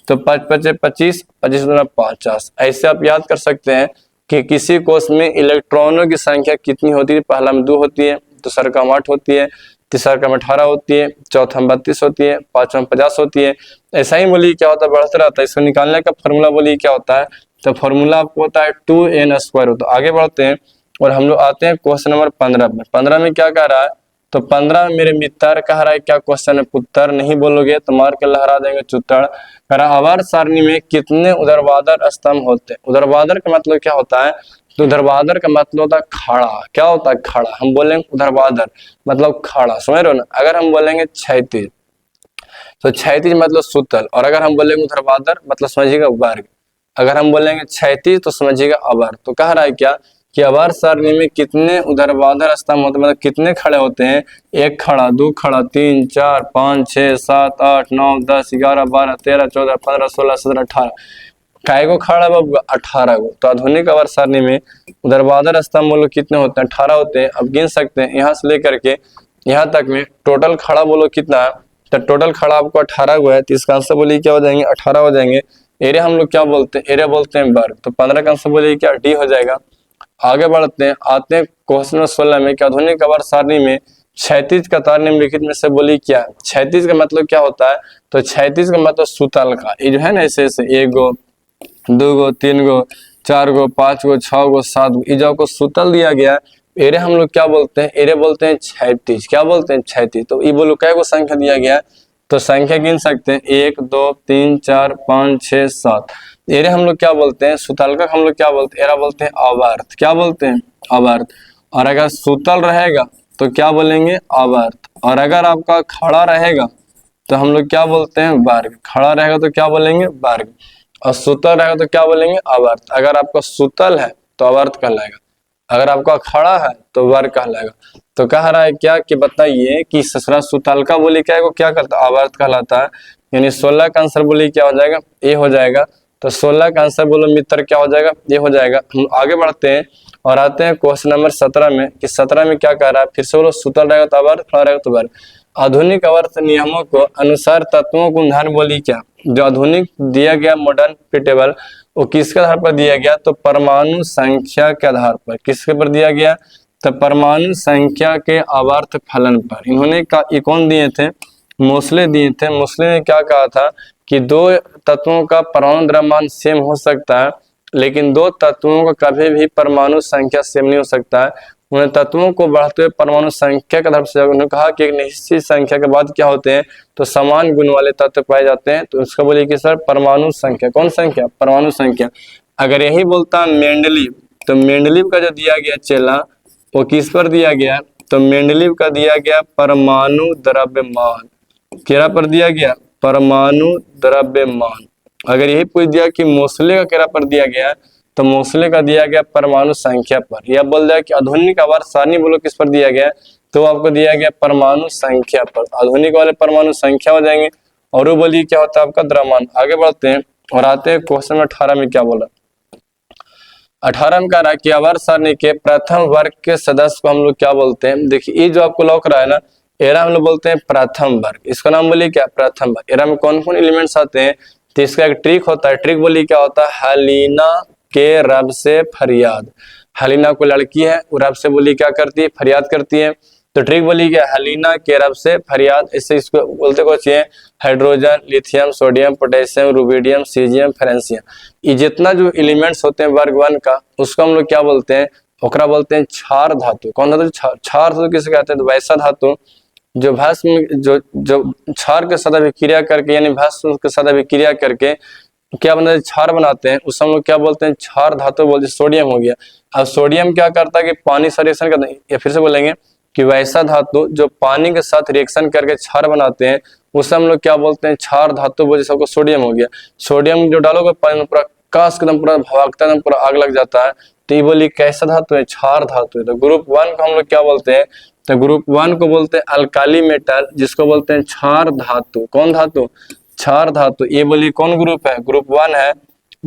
तो 5 × 5 = 25, 25 × 2 = 50। ऐसे आप याद कर सकते हैं कि किसी कोष में इलेक्ट्रॉनों की संख्या कितनी होती है। पहला में 2 होती है, दूसरा का 8 होती है, तीसरा क्रम 18 होती है, चौथा में 32 होती है, पांचवा में 50 होती है। ऐसा ही बोलिए क्या होता है, बढ़ता रहता है। इसको निकालने का फॉर्मूला बोलिए क्या होता है, तो फॉर्मूला आपको होता है 2n² होता है। आगे बढ़ते हैं और हम लोग आते हैं क्वेश्चन नंबर 15 में। 15 में क्या कह रहा है, तो 15 में मेरे मित्र कह रहा है, क्या क्वेश्चन है, पुत्र नहीं बोलोगे तो मार के लहरा देंगे चुत्तर। कह रहा आवर्त सारणी में कितने ऊर्ध्वाधर स्तंभ होते हैं। ऊर्ध्वाधर का मतलब क्या होता है, तो ऊर्ध्वाधर का मतलब होता है खड़ा। क्या होता है खड़ा, हम बोलेंगे ऊर्ध्वाधर मतलब खड़ा, समझ रहे हो ना। अगर हम बोलेंगे क्षैतिज तो क्षैतिज मतलब सुतल, और अगर हम बोलेंगे ऊर्ध्वाधर मतलब समझिएगा वर्ग। अगर हम बोलेंगे क्षैतिज तो समझिएगा अवर्त। तो कह रहा है क्या कि आवर्त सारणी में कितने ऊर्ध्वाधर स्तंभ होते हैं, मतलब कितने खड़े होते हैं, 1 खड़ा, 2 खड़ा, 3 4 5 6 7 8 9 10 11 12 13 14 15 16 17 18। काय को खड़ा बाबू, 18 को। तो आधुनिक आवर्त सारणी में ऊर्ध्वाधर स्तंभ बोलो कितने होते हैं, 18 होते हैं। अब गिन सकते हैं यहाँ से लेकर के यहाँ तक में टोटल खड़ा बोलो कितना है, तो टोटल खड़ा आपको 18 को है, तो इसका आंसर बोलिए क्या हो जाएंगे, 18 हो जाएंगे। एरिया हम लोग क्या बोलते हैं, एरिया बोलते हैं वर्ग। तो 15 का आंसर बोलिए क्या, डी हो जाएगा। आगे बढ़ते हैं, आते हैं क्वेश्चन नंबर 16 में कि आधुनिक आवर्त सारणी में क्षैतिज कतार निम्नलिखित में से बोली क्या। क्षैतिज का मतलब क्या होता है, तो क्षैतिज का मतलब सुतल का। ये जो है ना ऐसे ऐसे 1 गो 2 गो 3 गो 4 गो 5 गो 6 गो 7 गो, जो आपको सुतल दिया गया एरिया हम लोग क्या बोलते हैं, एरिया बोलते हैं क्षैतिज। क्या बोलते हैं, क्षैतिज। तो ये बोलो क्या को संख्या दिया गया, तो संख्या गिन सकते हैं 1 2 3 4 5 6 7। एरिया हम लोग क्या बोलते हैं, सुतल का हम लोग क्या बोलते हैं, एरिया बोलते हैं अवर्त। क्या बोलते हैं, अवर्त। और अगर सुतल रहेगा तो क्या बोलेंगे, अवर्त। और अगर आपका खड़ा रहेगा तो हम लोग क्या बोलते हैं, वर्ग। खड़ा रहेगा तो क्या बोलेंगे, वर्ग। और सुतल रहेगा तो क्या बोलेंगे, अवर्त। अगर आपका सुतल है तो अवर्त कहलाएगा, अगर आपका खड़ा है तो वर्ग कहलाएगा। तो कह रहा है क्या कि बताइए कि ससुरा सुतल का बोली क्या है, वो क्या करता है, अवर्त कहलाता है। यानी 16 का आंसर बोली क्या हो जाएगा, ए हो जाएगा। तो 16 का आंसर बोलो मित्र क्या हो जाएगा, ये हो जाएगा। हम आगे बढ़ते हैं और आते हैं क्वेश्चन नंबर 17 में कि 17 में क्या कह रहा है, फिर से बोलो सुतल रहेगा तो अवर्त, खड़ा रहेगा तो वर्ग। आधुनिक आवर्त नियमों को अनुसार तत्वों को उदाहरण बोली क्या। जो आधुनिक दिया गया मॉडर्न टेबल वो किसके आधार पर दिया गया, तो परमाणु संख्या के आधार पर। किसके पर दिया गया, तो परमाणु संख्या के आवर्त फलन पर। इन्होंने ये कौन दिए थे, मोस्ले दिए थे। मोस्ले ने क्या कहा था कि 2 तत्वों का परमाणु द्रव्यमान सेम हो सकता है, लेकिन 2 तत्वों का कभी भी परमाणु संख्या सेम नहीं हो सकता है। उन्हें तत्वों को बढ़ते हुए परमाणु संख्या के आधार से उन्होंने कहा कि एक निश्चित संख्या के बाद क्या होते हैं, तो समान गुण वाले तत्व पाए जाते हैं। तो उसका बोलिए कि सर परमाणु संख्या। कौन संख्या, परमाणु संख्या। अगर यही बोलता मेंडलीव, तो मेंडलीव का जो दिया गया चेला वो किस पर दिया गया, तो मेंडलीव का दिया गया परमाणु द्रव्यमान। केरा पर दिया गया, परमाणु द्रव्यमान। अगर यही पूछ दिया कि मोस्ले का केरा पर दिया गया, तो मोस्ले का दिया गया परमाणु संख्या पर। या बोल दिया कि आधुनिक आवर्त सारणी बोलो किस पर दिया गया, तो आपको दिया गया परमाणु संख्या पर। आधुनिक वाले परमाणु संख्या हो जाएंगे, और वो बोलिए क्या होता है आपका द्रव्यमान। आगे बढ़ते हैं और आते हैं क्वेश्चन में 18 में क्या बोला। 18 में कह रहा है कि आवर्त सारणी के प्रथम वर्ग के सदस्य को हम लोग क्या बोलते हैं। देखिए ये जो आपको लौक रहा है ना, एरा हम लोग बोलते हैं प्रथम वर्ग। इसका नाम बोलिए क्या, प्रथम वर्ग। एरा में कौन कौन एलिमेंट्स आते हैं, तो इसका एक ट्रिक होता है। ट्रिक बोलिए क्या होता है, हलीना के रब से फरियाद। हलीना को लड़की है, वो रब से बोली क्या करती है, फरियाद करती है। तो ट्रिक बोली क्या, हलीना के रब से फरियाद। इससे इसको बोलते कुछ है hydrogen, lithium, sodium, potassium, rubidium, caesium, francium. ये जितना जो एलिमेंट्स होते हैं वर्ग 1 का, उसको हम लोग क्या बोलते हैं, ओकरा बोलते हैं क्षार धातु। कौन धातु, क्षार धातु किसे कहते हैं, तो वैसा धातु जो भस्म जो क्षार के साथ अभिक्रिया करके, यानी भस्म के साथ अभिक्रिया करके क्या बनाते हैं, क्षार बनाते हैं। उस हम लोग क्या बोलते हैं, क्षार धातु बोलते हैं। सोडियम हो गया। अब सोडियम क्या करता है कि पानी सॉल्यूशन करता है, या फिर से बोलेंगे कि वैसा धातु जो पानी के साथ रिएक्शन करके क्षार बनाते हैं उसे हम लोग क्या बोलते हैं, क्षार धातु बोलते हैं। सबको सोडियम हो गया, सोडियम जो डालोगे पानी में पूरा काश एकदम पूरा भवागता है, पूरा आग लग जाता है। तो ये बोली कैसा धातु है, क्षार धातु है। तो ग्रुप 1 को हम लोग क्या बोलते हैं, तो ग्रुप 1 को बोलते हैं अल्काली मेटल, जिसको बोलते हैं क्षार धातु। कौन धातु, क्षार धातु। ये बोली कौन ग्रुप है, ग्रुप 1 है।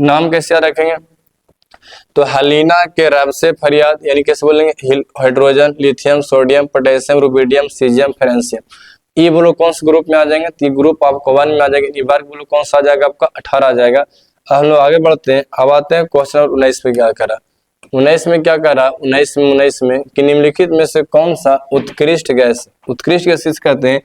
नाम कैसे याद रखेंगे, तो हलीना के रब से फरियाद, यानी कैसे बोलेंगे, hydrogen, lithium, sodium, potassium, rubidium, caesium, francium. ये बोलो कौन से ग्रुप में आ जाएंगे, तो ग्रुप आपको 1 में आ जाएगा। ये बार बोलो कौन सा आ जाएगा, आपका 18 आ जाएगा। हम लोग आगे बढ़ते हैं। अब आते हैं क्वेश्चन नंबर 19 पे क्या करा, 19 में क्या करा, 19 में कि निम्नलिखित में से कौन सा उत्कृष्ट गैस, उत्कृष्ट गैस किस कहते हैं,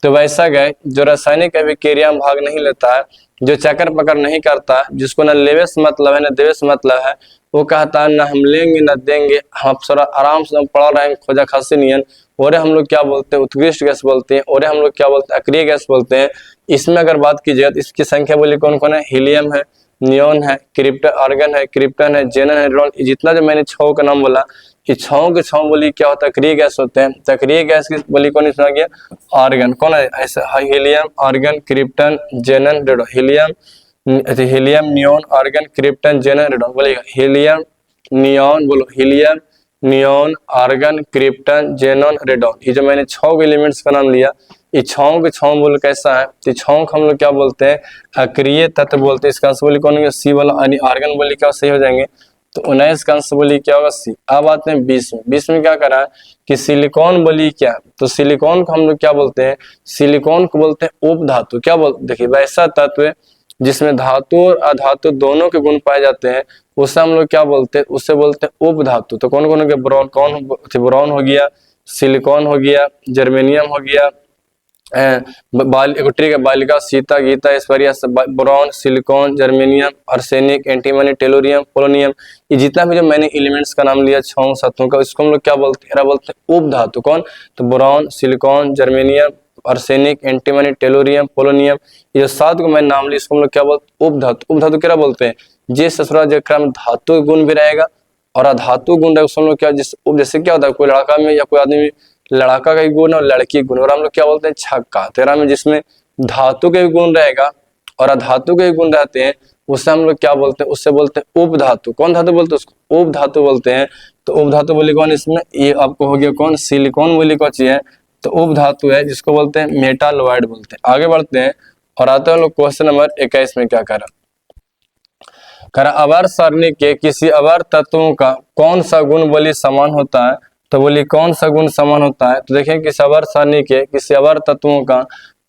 तो वैसा गैस जो रासायनिक अभिक्रिया में भाग नहीं लेता है, जो चक्कर पकड़ नहीं करता, जिसको न लेवे से मतलब है न देवे से मतलब है, वो कहता है न हम लेंगे न देंगे, हम थोड़ा आराम से हम पड़ा रहेंगे खोजा खासी नियन, और हम लोग क्या बोलते हैं, उत्कृष्ट गैस बोलते हैं। और हम लोग क्या बोलते हैं, अक्रिय गैस बोलते हैं। इसमें अगर बात की जाए तो इसकी संख्या बोली कौन कौन है, हीलियम है, नियोन है, क्रिप्टन आर्गन है, क्रिप्टन है, जेनन है, रेडॉन। जितना जो मैंने 6 का नाम बोला, ये 6 के 6 बोली क्या होता है, अक्रिय गैस होते हैं। तो अक्रिय गैस की बोली कौन सुना गया, आर्गन। कौन है ऐसा, helium, argon, krypton, xenon, radon. Helium, neon, argon, krypton, xenon, radon. बोलेगा हीलियम, नियोन, बोलो helium, neon, argon, krypton, xenon, radon. ये जो मैंने 6 एलिमेंट्स का नाम लिया, ये 6 के 6 बोल कैसा है, तो 6 को हम लोग क्या बोलते हैं, अक्रिय तत्व बोलते हैं। इसका आंसर बोली कौन होगा, सी वाला, यानी आर्गन बोली क्या सही हो जाएंगे। तो 19 का आंसर बोली क्या होगा, सी। अब आते हैं 20 में। 20 में क्या करा है कि सिलिकॉन बोली क्या, तो सिलिकॉन को हम लोग क्या बोलते हैं, सिलिकॉन को बोलते हैं उपधातु। क्या बोलते, देखिए वैसा तत्व जिसमें धातु और अधातु दोनों के गुण पाए जाते हैं, उसे हम लोग क्या बोलते हैं, उससे बोलते हैं उपधातु। तो कौन कौन हो गया, बोरॉन, बोरॉन हो गया, सिलिकॉन हो गया, जर्मेनियम हो गया, बालिका, Sita, Gita, Aishwarya, boron, silicon, germanium, arsenic, antimony, tellurium, polonium. ये जितना भी जो मैंने एलिमेंट्स का नाम लिया 6 7 का, इसको हम लोग क्या बोलते हैं, बोलते हैं उपधातु। कौन, तो boron, silicon, germanium, arsenic, antimony, tellurium, polonium. ये जो 7 को मैंने नाम लिया, इसको हम लोग क्या बोलते हैं, उपधातु। उपधातु क्या बोलते हैं, जिस ससुरा जगह में धातु गुण भी रहेगा और अधातु गुण रहेगा, उसको हम लोग क्या, जैसे क्या होता है, कोई लड़का में या कोई आदमी में लड़का का ही गुण और लड़की गुण, और हम लोग क्या बोलते हैं, छक्का। तेरा में जिसमें धातु के भी गुण रहेगा और अधातु के भी गुण रहते हैं, उससे हम लोग क्या बोलते हैं, उससे बोलते हैं उपधातु। कौन धातु बोलते हैं, उसको उपधातु बोलते हैं। तो उपधातु बोली कौन, इसमें ये आपको हो गया कौन, सिलिकॉन बोली कौन सी है, तो उपधातु है, जिसको बोलते हैं मेटालोइड बोलते हैं। आगे बढ़ते हैं और आते हैं लोग क्वेश्चन नंबर 21 में क्या करा, अवर सारणी के किसी अवर तत्वों का कौन सा गुण बोली समान होता है, तो बोली कौन सा गुण समान होता है। तो देखें किसी अवर सारणी के किसी अवर तत्वों का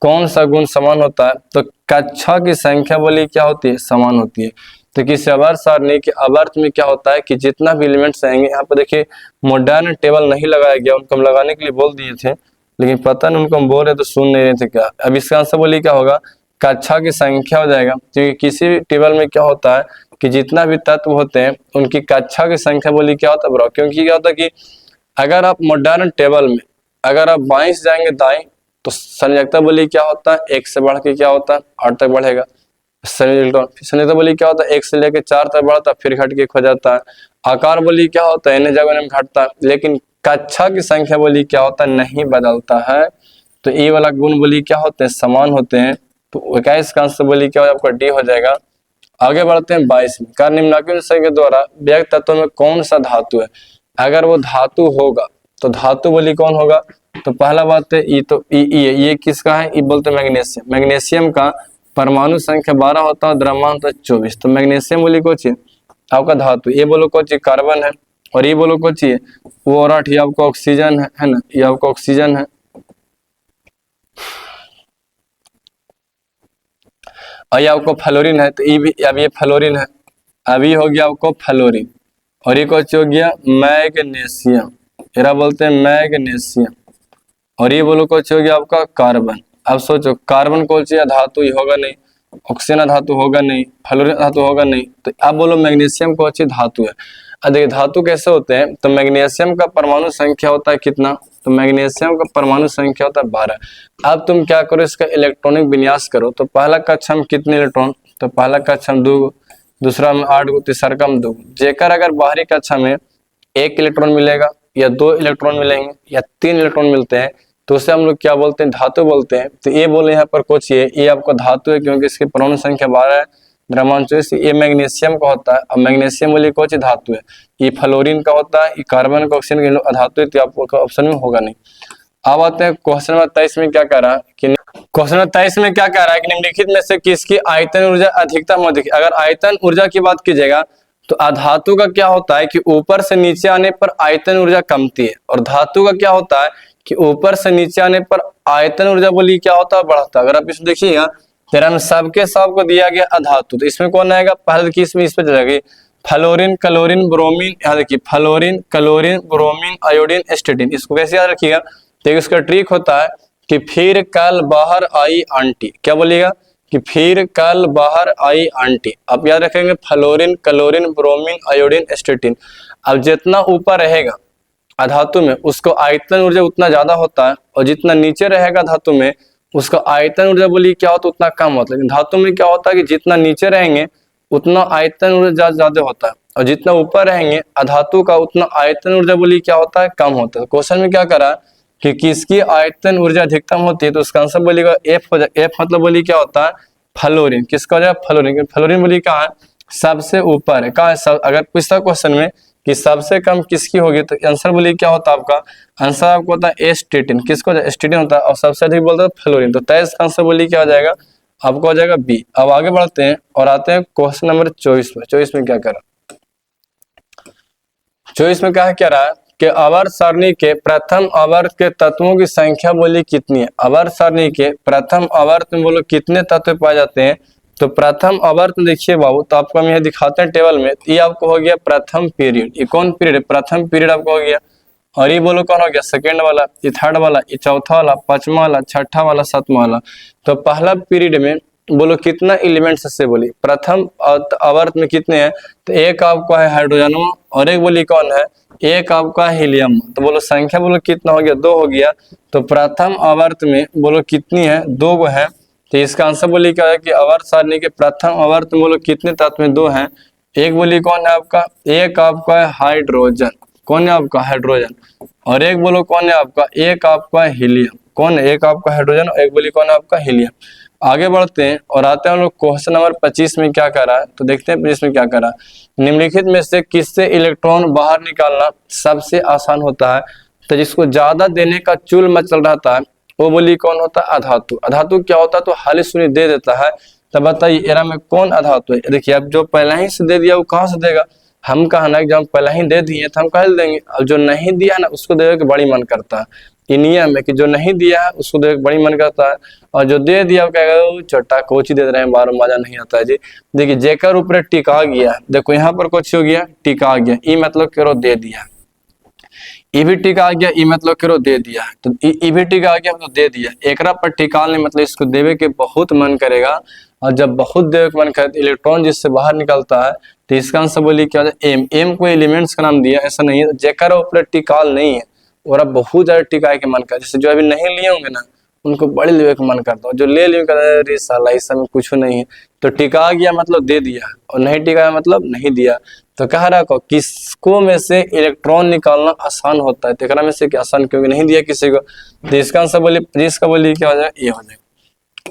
कौन सा गुण समान होता है, तो कक्षा की संख्या बोली क्या होती है, समान होती है। तो किसी अवर सारणी के अवर्त में क्या होता है कि जितना भी एलिमेंट्स आएंगे, यहाँ पर देखिए मॉडर्न टेबल नहीं लगाया गया, उनको हम लगाने के लिए बोल दिए थे, लेकिन पता नहीं उनको हम बोल रहे तो सुन नहीं रहे थे क्या। अब इसका आंसर बोली क्या होगा, कक्षा की संख्या हो जाएगा, क्योंकि किसी भी टेबल में क्या होता है कि जितना भी तत्व होते हैं उनकी कक्षा की संख्या बोली क्या होता है, बराबर। क्योंकि क्या होता है कि अगर आप मॉडर्न टेबल में अगर आप बाएं से जाएंगे दाएं, तो संयोजकता बोली क्या होता है, 1 से बढ़ के क्या होता है 8 तक बढ़ेगा। संयोजकता बोली क्या होता है, 1 से लेकर 4 तक बढ़ता है, फिर घट के 1 हो जाता है। आकार बोली क्या होता है, n जगह में घटता है, लेकिन कक्षा की संख्या बोली क्या होता है, नहीं बदलता है। तो ये वाला गुण बोली क्या होते हैं, समान होते हैं। तो 21 का आंसर बोली क्या हो, आपका डी हो जाएगा। आगे बढ़ते हैं 22 में, कार्य निम्नांकित के द्वारा व्यक्त तत्वों में कौन सा धातु है। अगर वो धातु होगा तो धातु बोली कौन होगा, तो पहला बात है ये, तो ये किसका है, ये बोलते हैं मैग्नीशियम। मैग्नीशियम का परमाणु संख्या 12 होता है, द्रव्यमान होता है 24। तो मैग्नीशियम बोली कौन सी आपका धातु, ये बोलो कौन सी कार्बन है, और ये बोलो कौन सी है वो, और 8 ये आपका ऑक्सीजन है ना, ये आपका ऑक्सीजन है, और ये आपको फ्लोरीन है। तो ये भी, अब ये फ्लोरीन है, अभी हो गया आपको फ्लोरीन, और ये कौन हो गया मैग्नीशियम, एरा बोलते हैं मैग्नीशियम, और ये बोलो कौन हो गया आपका कार्बन। अब सोचो कार्बन कौन सी धातु, ही होगा नहीं, ऑक्सीजन धातु होगा नहीं, फ्लोरीन धातु होगा नहीं, तो अब बोलो मैग्नीशियम कौन सी धातु है। अब देखिए धातु कैसे होते हैं, तो मैग्नीशियम का परमाणु संख्या होता है कितना, तो मैग्नीशियम का परमाणु संख्या होता है 12। अब तुम क्या करो, इसका इलेक्ट्रॉनिक विन्यास करो। तो पहला कक्षा में कितने इलेक्ट्रॉन, तो पहला कक्षा में 2, दूसरा में 8 गो, तीसरा का में 2। जेकर अगर बाहरी कक्षा में 1 इलेक्ट्रॉन मिलेगा या 2 इलेक्ट्रॉन मिलेंगे या 3 इलेक्ट्रॉन मिलते हैं तो उसे हम लोग क्या बोलते हैं, धातु बोलते हैं। तो ये बोले यहाँ पर कुछ ये आपका धातु है क्योंकि इसकी परमाणु संख्या 12 है, द्रव्यमान 24। ये मैग्नीशियम का होता है। अब मैग्नीशियम बोलिए कौन सी धातु है, ये फ्लोरीन का होता है, ये कार्बन का, ऑक्सीजन का अधातु है, तो आपको ऑप्शन में होगा नहीं। अब आते हैं क्वेश्चन नंबर 23 में क्या कह रहा है कि क्वेश्चन नंबर 23 में क्या कह रहा है कि निम्नलिखित में से किसकी आयतन ऊर्जा अधिकतम हो। देखिए अगर आयतन ऊर्जा की बात कीजिएगा तो अधातु का क्या होता है कि ऊपर से नीचे आने पर आयतन ऊर्जा कमती है, और धातु का क्या होता है कि ऊपर से नीचे आने पर आयतन ऊर्जा बोली क्या होता है, बढ़ता है। अगर आप इसमें देखिएगा तेरा में सबके सब को दिया गया अधातु, तो इसमें कौन आएगा, पहले देखिए इसमें इस पे चलेगी फ्लोरीन, क्लोरीन, ब्रोमीन। यहाँ देखिए फ्लोरीन, क्लोरीन, ब्रोमीन, आयोडीन, एस्टेटिन। इसको कैसे याद रखिएगा, देखिए इसका ट्रिक होता है कि फिर कल बाहर आई आंटी। क्या बोलिएगा कि फिर कल बाहर आई आंटी। आप याद रखेंगे फ्लोरीन, क्लोरीन, ब्रोमीन, आयोडीन, एस्टेटिन। अब जितना ऊपर रहेगा अधातु में उसको आयतन ऊर्जा उतना ज्यादा होता है, और जितना नीचे रहेगा धातु में उसका आयतन ऊर्जा बोलिए क्या होता है, उतना कम होता है। लेकिन धातु में क्या होता है कि जितना नीचे रहेंगे उतना आयतन ऊर्जा ज्यादा होता है, और जितना ऊपर रहेंगे अधातु का उतना आयतन ऊर्जा बोलिए क्या होता है, कम होता है। क्वेश्चन में क्या करा कि किसकी आयतन ऊर्जा अधिकतम होती है, तो उसका आंसर बोलिएगा एफ हो जाए। एफ मतलब बोलिए क्या होता है, फ्लोरीन। किसका हो जाएगा, फ्लोरीन। फ्लोरीन बोलिए कहाँ है, सबसे ऊपर है। कहाँ है सब, अगर पूछता क्वेश्चन में कि सबसे कम किसकी होगी तो आंसर बोलिए क्या होता है आपका, आंसर आपको होता है एस्टेटिन। किसको, एस्टेटिन होता है, और सबसे अधिक बोलता है फ्लोरीन। तो 23 का आंसर बोलिए क्या हो जाएगा, आपको हो जाएगा बी। अब आगे बढ़ते हैं और आते हैं क्वेश्चन नंबर 24 में। 24 में क्या करा, 24 में क्या रहा है कि आवर्त सारणी के प्रथम आवर्त के तत्वों की संख्या बोली कितनी है। आवर्त सारणी के प्रथम आवर्त में बोलो कितने तत्व पाए जाते हैं। तो प्रथम आवर्त में देखिए बाबू, तो आपको हम यहाँ दिखाते हैं टेबल में। ये आपको हो गया प्रथम पीरियड। ये कौन पीरियड है, प्रथम पीरियड आपको हो गया। और ये बोलो कौन हो गया, सेकेंड वाला, ये थर्ड वाला, ये चौथा वाला, पांचवा वाला, छठा वाला, सातवां वाला। तो पहला पीरियड में बोलो कितना एलिमेंट्स से बोली, प्रथम आवर्त में कितने हैं, तो एक आपका है हाइड्रोजन और एक बोली कौन है, एक आपका हीलियम। तो बोलो संख्या बोलो कितना हो गया, 2 हो गया। तो प्रथम आवर्त में बोलो कितनी है, 2 गो है। तो इसका आंसर बोली क्या है कि आवर्त सारणी के प्रथम आवर्त में बोलो कितने तत्व में, 2 हैं। एक बोली कौन है आपका, एक आपका है हाइड्रोजन। कौन है आपका, हाइड्रोजन। और एक बोलो कौन है आपका, एक आपका हीलियम। कौन है, एक आपका हाइड्रोजन और एक बोली कौन है आपका हीलियम। आगे बढ़ते हैं और आते हैं हम लोग क्वेश्चन नंबर 25 में क्या कर रहा है। तो देखते हैं 25 में क्या कर रहा है। निम्नलिखित में से किससे इलेक्ट्रॉन बाहर निकालना सबसे आसान होता है। तो जिसको ज्यादा देने का चूल मचल रहता है वो बोली कौन होता है, अधातु। अधातु क्या होता है, तो हाली सुनी दे देता है। तो बताइए एरा में कौन अधातु है। देखिए अब जो पहले ही से दे दिया वो कहाँ से देगा, हम कहा ना कि जब हम पहले ही दे दिए तो हम कह देंगे। अब जो नहीं दिया ना उसको देने के बड़ी मन करता है। ये नियम है कि जो नहीं दिया है उसको देने के बड़ी मन करता है, और जो दे दिया वो कहेगा छोटा कोची दे रहे हैं, बार मजा नहीं आता है जी। देखिए जेकर ऊपर टिका गया, देखो यहाँ पर कुछ हो गया, टिका गया, ई मतलब करो दे दिया। ई भी टिका गया, ई मतलब करो दे दिया। तो ई भी टिका गया मतलब दे दिया। एकरा पर टिकाने मतलब इसको देवे के बहुत मन करेगा, और जब बहुत देवे के मन करे तो इलेक्ट्रॉन जिससे बाहर निकलता है। तो इसका आंसर बोलिए क्या है, एम। एम को एलिमेंट्स का नाम दिया, ऐसा नहीं है जेकर ऊपर टिकाल नहीं है और अब बहुत ज्यादा टिकाए के मन कर। जैसे जो अभी नहीं लिए होंगे ना उनको बड़े लेवे का मन करता है, जो ले लिए अरे साला इस समय कुछ नहीं है। तो टिका गया मतलब दे दिया, और नहीं टिकाया मतलब नहीं दिया। तो कह रहा को किसको में से इलेक्ट्रॉन निकालना आसान होता है, तो में से क्या आसान, क्योंकि नहीं दिया किसी को। तो इसका आंसर बोलिए, इसका बोलिए क्या हो जाए, ये हो जाए।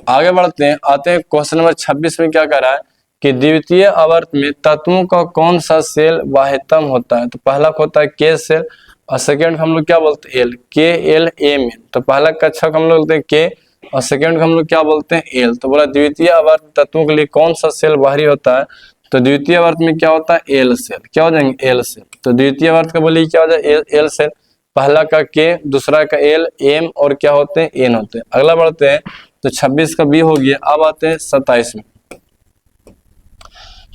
आगे बढ़ते हैं, आते हैं क्वेश्चन नंबर 26 में क्या कह रहा है कि द्वितीय आवर्त में तत्वों का कौन सा सेल बाह्यतम होता है। तो पहला होता है के सेल, और सेकेंड हम लोग क्या बोलते हैं, एल। के एल एम एन। तो पहला कक्षा को हम लोग बोलते हैं के, और सेकेंड को हम लोग क्या बोलते हैं, एल। तो बोला द्वितीय आवर्त तत्वों के लिए कौन सा सेल बाहरी होता है। तो द्वितीय आवर्त में क्या होता है, एल सेल। क्या हो जाएंगे, एल सेल। तो द्वितीय आवर्त का बोलिए क्या हो जाए, एल सेल। पहला का के, दूसरा का एल, एम और क्या होते हैं, एन होते हैं। अगला बढ़ते हैं, तो 26 का बी हो गया। अब आते हैं 27 में।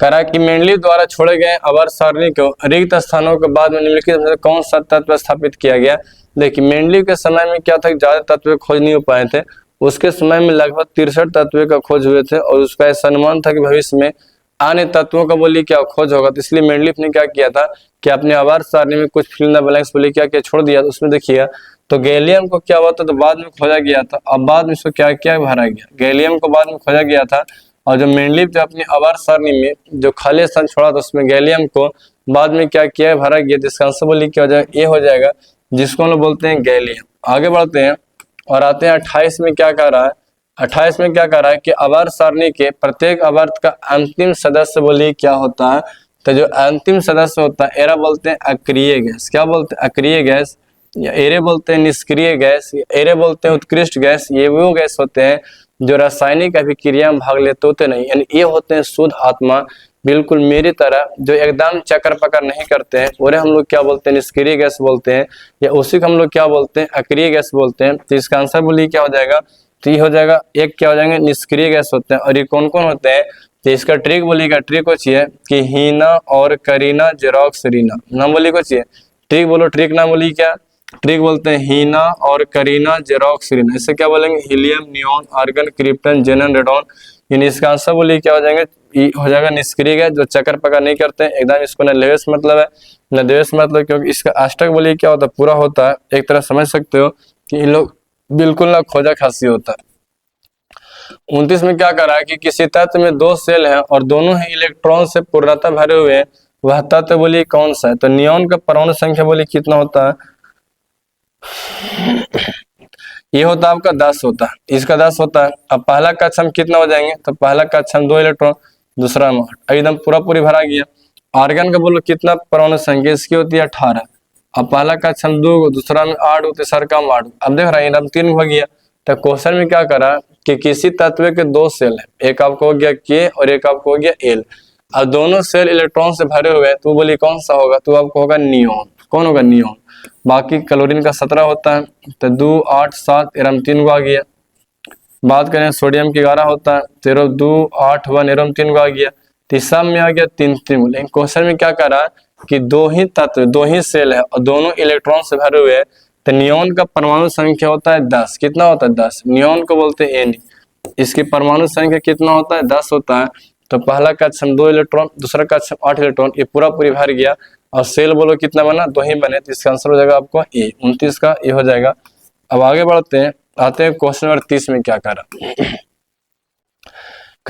करा कि मेंडलीव द्वारा छोड़े गए आवर्त सारणी को रिक्त स्थानों के बाद में निम्नलिखित में कौन सा तत्व स्थापित किया गया। देखिए मेंडलीव के समय में क्या था, ज्यादा तत्व खोज नहीं हो पाए थे। उसके समय में लगभग 63 तत्व का खोज हुए थे, और उसका ऐसा अनुमान था कि भविष्य में अन्य तत्वों का बोली क्या खोज होगा। तो इसलिए मेंडलीव ने क्या किया था कि अपने आवर्त सारणी में कुछ फिल इन द ब्लैंक्स बोली क्या क्या छोड़ दिया। तो उसमें देखिए तो गैलियम को क्या हुआ था, तो बाद में खोजा गया था। अब बाद में इसको क्या क्या भरा गया, गैलियम को बाद में खोजा गया था, और जो मेंडलीव जो अपनी आवर्त सारणी में जो खाली स्थान छोड़ा था उसमें गैलियम को बाद में क्या किया, भरा गया, जिसका आंसर बोलिए क्या हो जाएगा, ए हो जाएगा, जिसको हम लोग बोलते हैं गैलियम। आगे बढ़ते हैं और आते हैं 28 में क्या कह रहा है। 28 में क्या कह रहा है कि आवर्त सारणी के प्रत्येक आवर्त का अंतिम सदस्य बोलिए क्या होता है। तो जो अंतिम सदस्य होता है एरा बोलते हैं अक्रिय गैस, क्या बोलते हैं, अक्रिय गैस, या एरे बोलते हैं निष्क्रिय गैस, एरे बोलते हैं उत्कृष्ट गैस। ये वो गैस होते हैं जो रासायनिक अभिक्रिया में भाग लेते होते नहीं, यानी ये होते हैं शुद्ध आत्मा, बिल्कुल मेरी तरह, जो एकदम चक्कर पकड़ नहीं करते हैं, उन्हें हम लोग क्या बोलते हैं, निष्क्रिय गैस बोलते हैं, या उसी को हम लोग क्या बोलते हैं, अक्रिय गैस बोलते हैं। तो इसका आंसर बोलिए क्या हो जाएगा, तो ये हो जाएगा एक क्या हो जाएंगे, निष्क्रिय गैस होते हैं। और ये कौन कौन होते हैं, तो इसका ट्रिक बोलिएगा, ट्रिक को चाहिए कि हीना और करीना जेरोक्स रीना, नाम बोलिए को चाहिए, ट्रिक बोलो, ट्रिक नाम बोलिए क्या, ट्रिक बोलते हैं हीना और करीना जेरोक्स रीना। इससे क्या बोलेंगे, helium, neon, argon, krypton, xenon, radon. यानी इसका आंसर बोलिए क्या हो जाएंगे, हो जाएगा निष्क्रिय गैस, जो चक्कर पकड़ नहीं करते हैं एकदम, इसको न लेवेस मतलब है न देवेश मतलब, क्योंकि इसका अष्टक बोलिए क्या होता है, पूरा होता है, एक तरह समझ सकते हो कि इन लोग बिल्कुल ना खोजा खासी होता है। 29 में क्या कर रहा है कि किसी तत्व में दो सेल हैं और दोनों ही इलेक्ट्रॉन से पूर्णतः भरे हुए हैं, वह तत्व बोलिए कौन सा है। तो नियॉन का परमाणु संख्या बोलिए कितना होता है, ये होता है आपका 10 होता है, इसका 10 होता है। अब पहला कक्ष हम कितना हो जाएंगे, तो पहला कक्ष हम 2 इलेक्ट्रॉन, दूसरा में 8, एकदम पूरा पूरी भरा गया। आर्गन का बोलो कितना परमाणु संख्या, इसकी होती है 18। अब पहला कक्ष हम 2, दूसरा में 8, तीसरा का 8। अब देख रहे हैं 3 हो गया। तो क्वेश्चन में क्या करा कि किसी तत्व के 2 सेल है, एक आपको हो गया के और एक आपको हो गया एल। अब दोनों सेल इलेक्ट्रॉन से भरे हुए हैं, तो बोलिए कौन सा होगा, तो आपको होगा नियॉन। कौन होगा, नियॉन। बाकी क्लोरीन का 17 होता है, तो 2, 8, 7 एरम 3 को आ गया। बात करें सोडियम की 11 होता है, 13, 2, 8, 1 एरम 3 को आ गया। तीसरा में आ गया 3, 3। लेकिन क्वेश्चन में क्या कर रहा है कि 2 ही तत्व, 2 ही सेल है और दोनों इलेक्ट्रॉन से भरे हुए हैं, तो नियॉन का परमाणु संख्या होता है 10। कितना होता है, 10। नियॉन को बोलते हैं एन, इसकी परमाणु संख्या कितना होता है, 10 होता है। तो पहला कक्ष हम 2 इलेक्ट्रॉन, दूसरा कक्ष 8 इलेक्ट्रॉन, ये पूरा पूरी भर गया। और सेल बोलो कितना बना, 2 ही बने, तो इसका आंसर हो जाएगा आपको ए, 29 का ये हो जाएगा। अब आगे बढ़ते हैं, आते हैं क्वेश्चन नंबर 30 में क्या करा।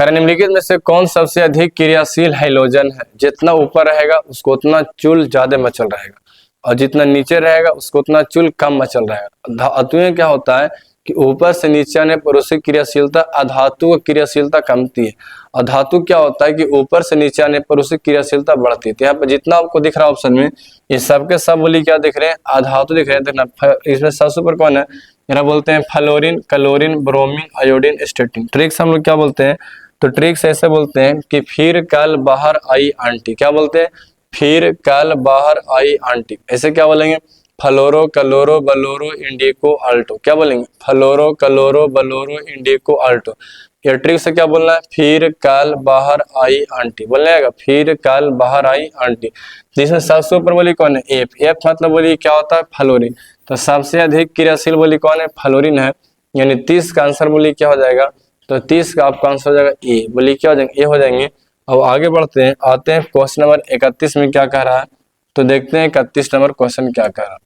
निम्नलिखित में से कौन सबसे अधिक क्रियाशील हाइड्रोजन है, जितना ऊपर रहेगा उसको उतना चूल ज्यादा मचल रहेगा, और जितना नीचे रहेगा उसको उतना चूल कम मचल रहेगा। धातु में क्या होता है कि ऊपर से नीचे आने पर उसकी क्रियाशीलता, अधातु की क्रियाशीलता कमती है, और धातु क्या होता है कि ऊपर से नीचे आने पर उसकी क्रियाशीलता बढ़ती है। तो यहाँ पर जितना आपको दिख रहा है ऑप्शन में, ये सबके सब बोली क्या दिख रहे हैं, अधातु दिख रहे हैं। देखना इसमें सबसे ऊपर कौन है, यहाँ बोलते हैं fluorine, chlorine, bromine, iodine, statin. Tricks हम लोग क्या बोलते हैं, तो ट्रिक्स ऐसे बोलते हैं कि फिर कल बाहर आई आंटी, क्या बोलते हैं, फिर कल बाहर आई आंटी। ऐसे क्या बोलेंगे, फ्लोरो, क्लोरो, बलोरो, इंडिको, अल्टो। क्या बोलेंगे, फ्लोरो, क्लोरो, बलोरो, इंडिको, अल्टो। ये ट्रिक से क्या बोलना है, फिर कल बाहर आई आंटी बोलने आएगा, फिर कल बाहर आई आंटी। जिसमें सबसे ऊपर बोली कौन है, एफ। एफ मतलब बोली क्या होता है, फ्लोरीन। तो सबसे अधिक क्रियाशील बोली कौन है, फ्लोरीन है। यानी 30 का आंसर बोली क्या हो जाएगा, तो 30 का आपका आंसर हो जाएगा ए, बोली क्या हो जाएंगे, ए हो जाएंगे। अब आगे बढ़ते हैं, आते हैं क्वेश्चन नंबर 31 में क्या कह रहा है, तो देखते हैं 31 नंबर क्वेश्चन क्या कह रहा है।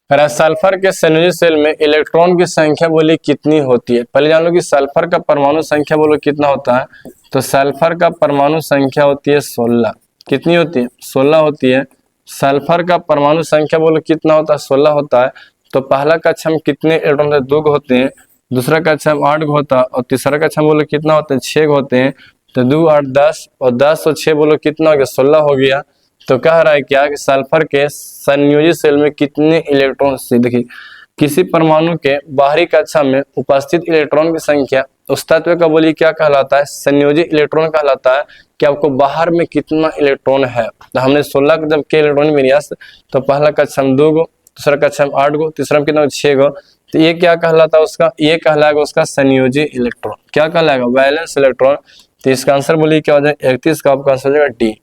सल्फर के संयोजी सेल में इलेक्ट्रॉन की संख्या बोली कितनी होती है। पहले जान लो कि सल्फर का परमाणु संख्या बोलो कितना होता है, तो सल्फर का परमाणु संख्या होती है 16। कितनी होती है, 16 होती है। सल्फर का परमाणु संख्या बोलो कितना होता है, 16 होता है। तो पहला कक्ष हम कितने इलेक्ट्रॉन से 2 होते हैं, दूसरा कक्ष हम 8 होता है, और तीसरा कक्ष हम बोलो कितना होते हैं, 6 होते हैं। तो 2, 8, 10 और 10 और 6 बोलो कितना हो गया, 16 हो गया। तो कह रहा है क्या कि सल्फर के संयोजी सेल में कितने इलेक्ट्रॉन से, देखिए किसी परमाणु के बाहरी कक्षा में उपस्थित इलेक्ट्रॉन की संख्या उस तत्व का बोली क्या कहलाता है, संयोजी इलेक्ट्रॉन कहलाता है। कि आपको बाहर में कितना इलेक्ट्रॉन है, तो हमने 16 का जब के इलेक्ट्रॉन मिला, तो पहला कक्षा हम 2 गो, दूसरा कक्षा हम 8 गो, तीसरा में कितना 6 गो। तो ये क्या कहलाता है उसका, ये कहलाएगा उसका संयोजी इलेक्ट्रॉन। क्या कहलाएगा, वैलेंस इलेक्ट्रॉन। तो इसका आंसर बोलिए क्या हो जाए, 31 का आपका आंसर हो जाएगा डी।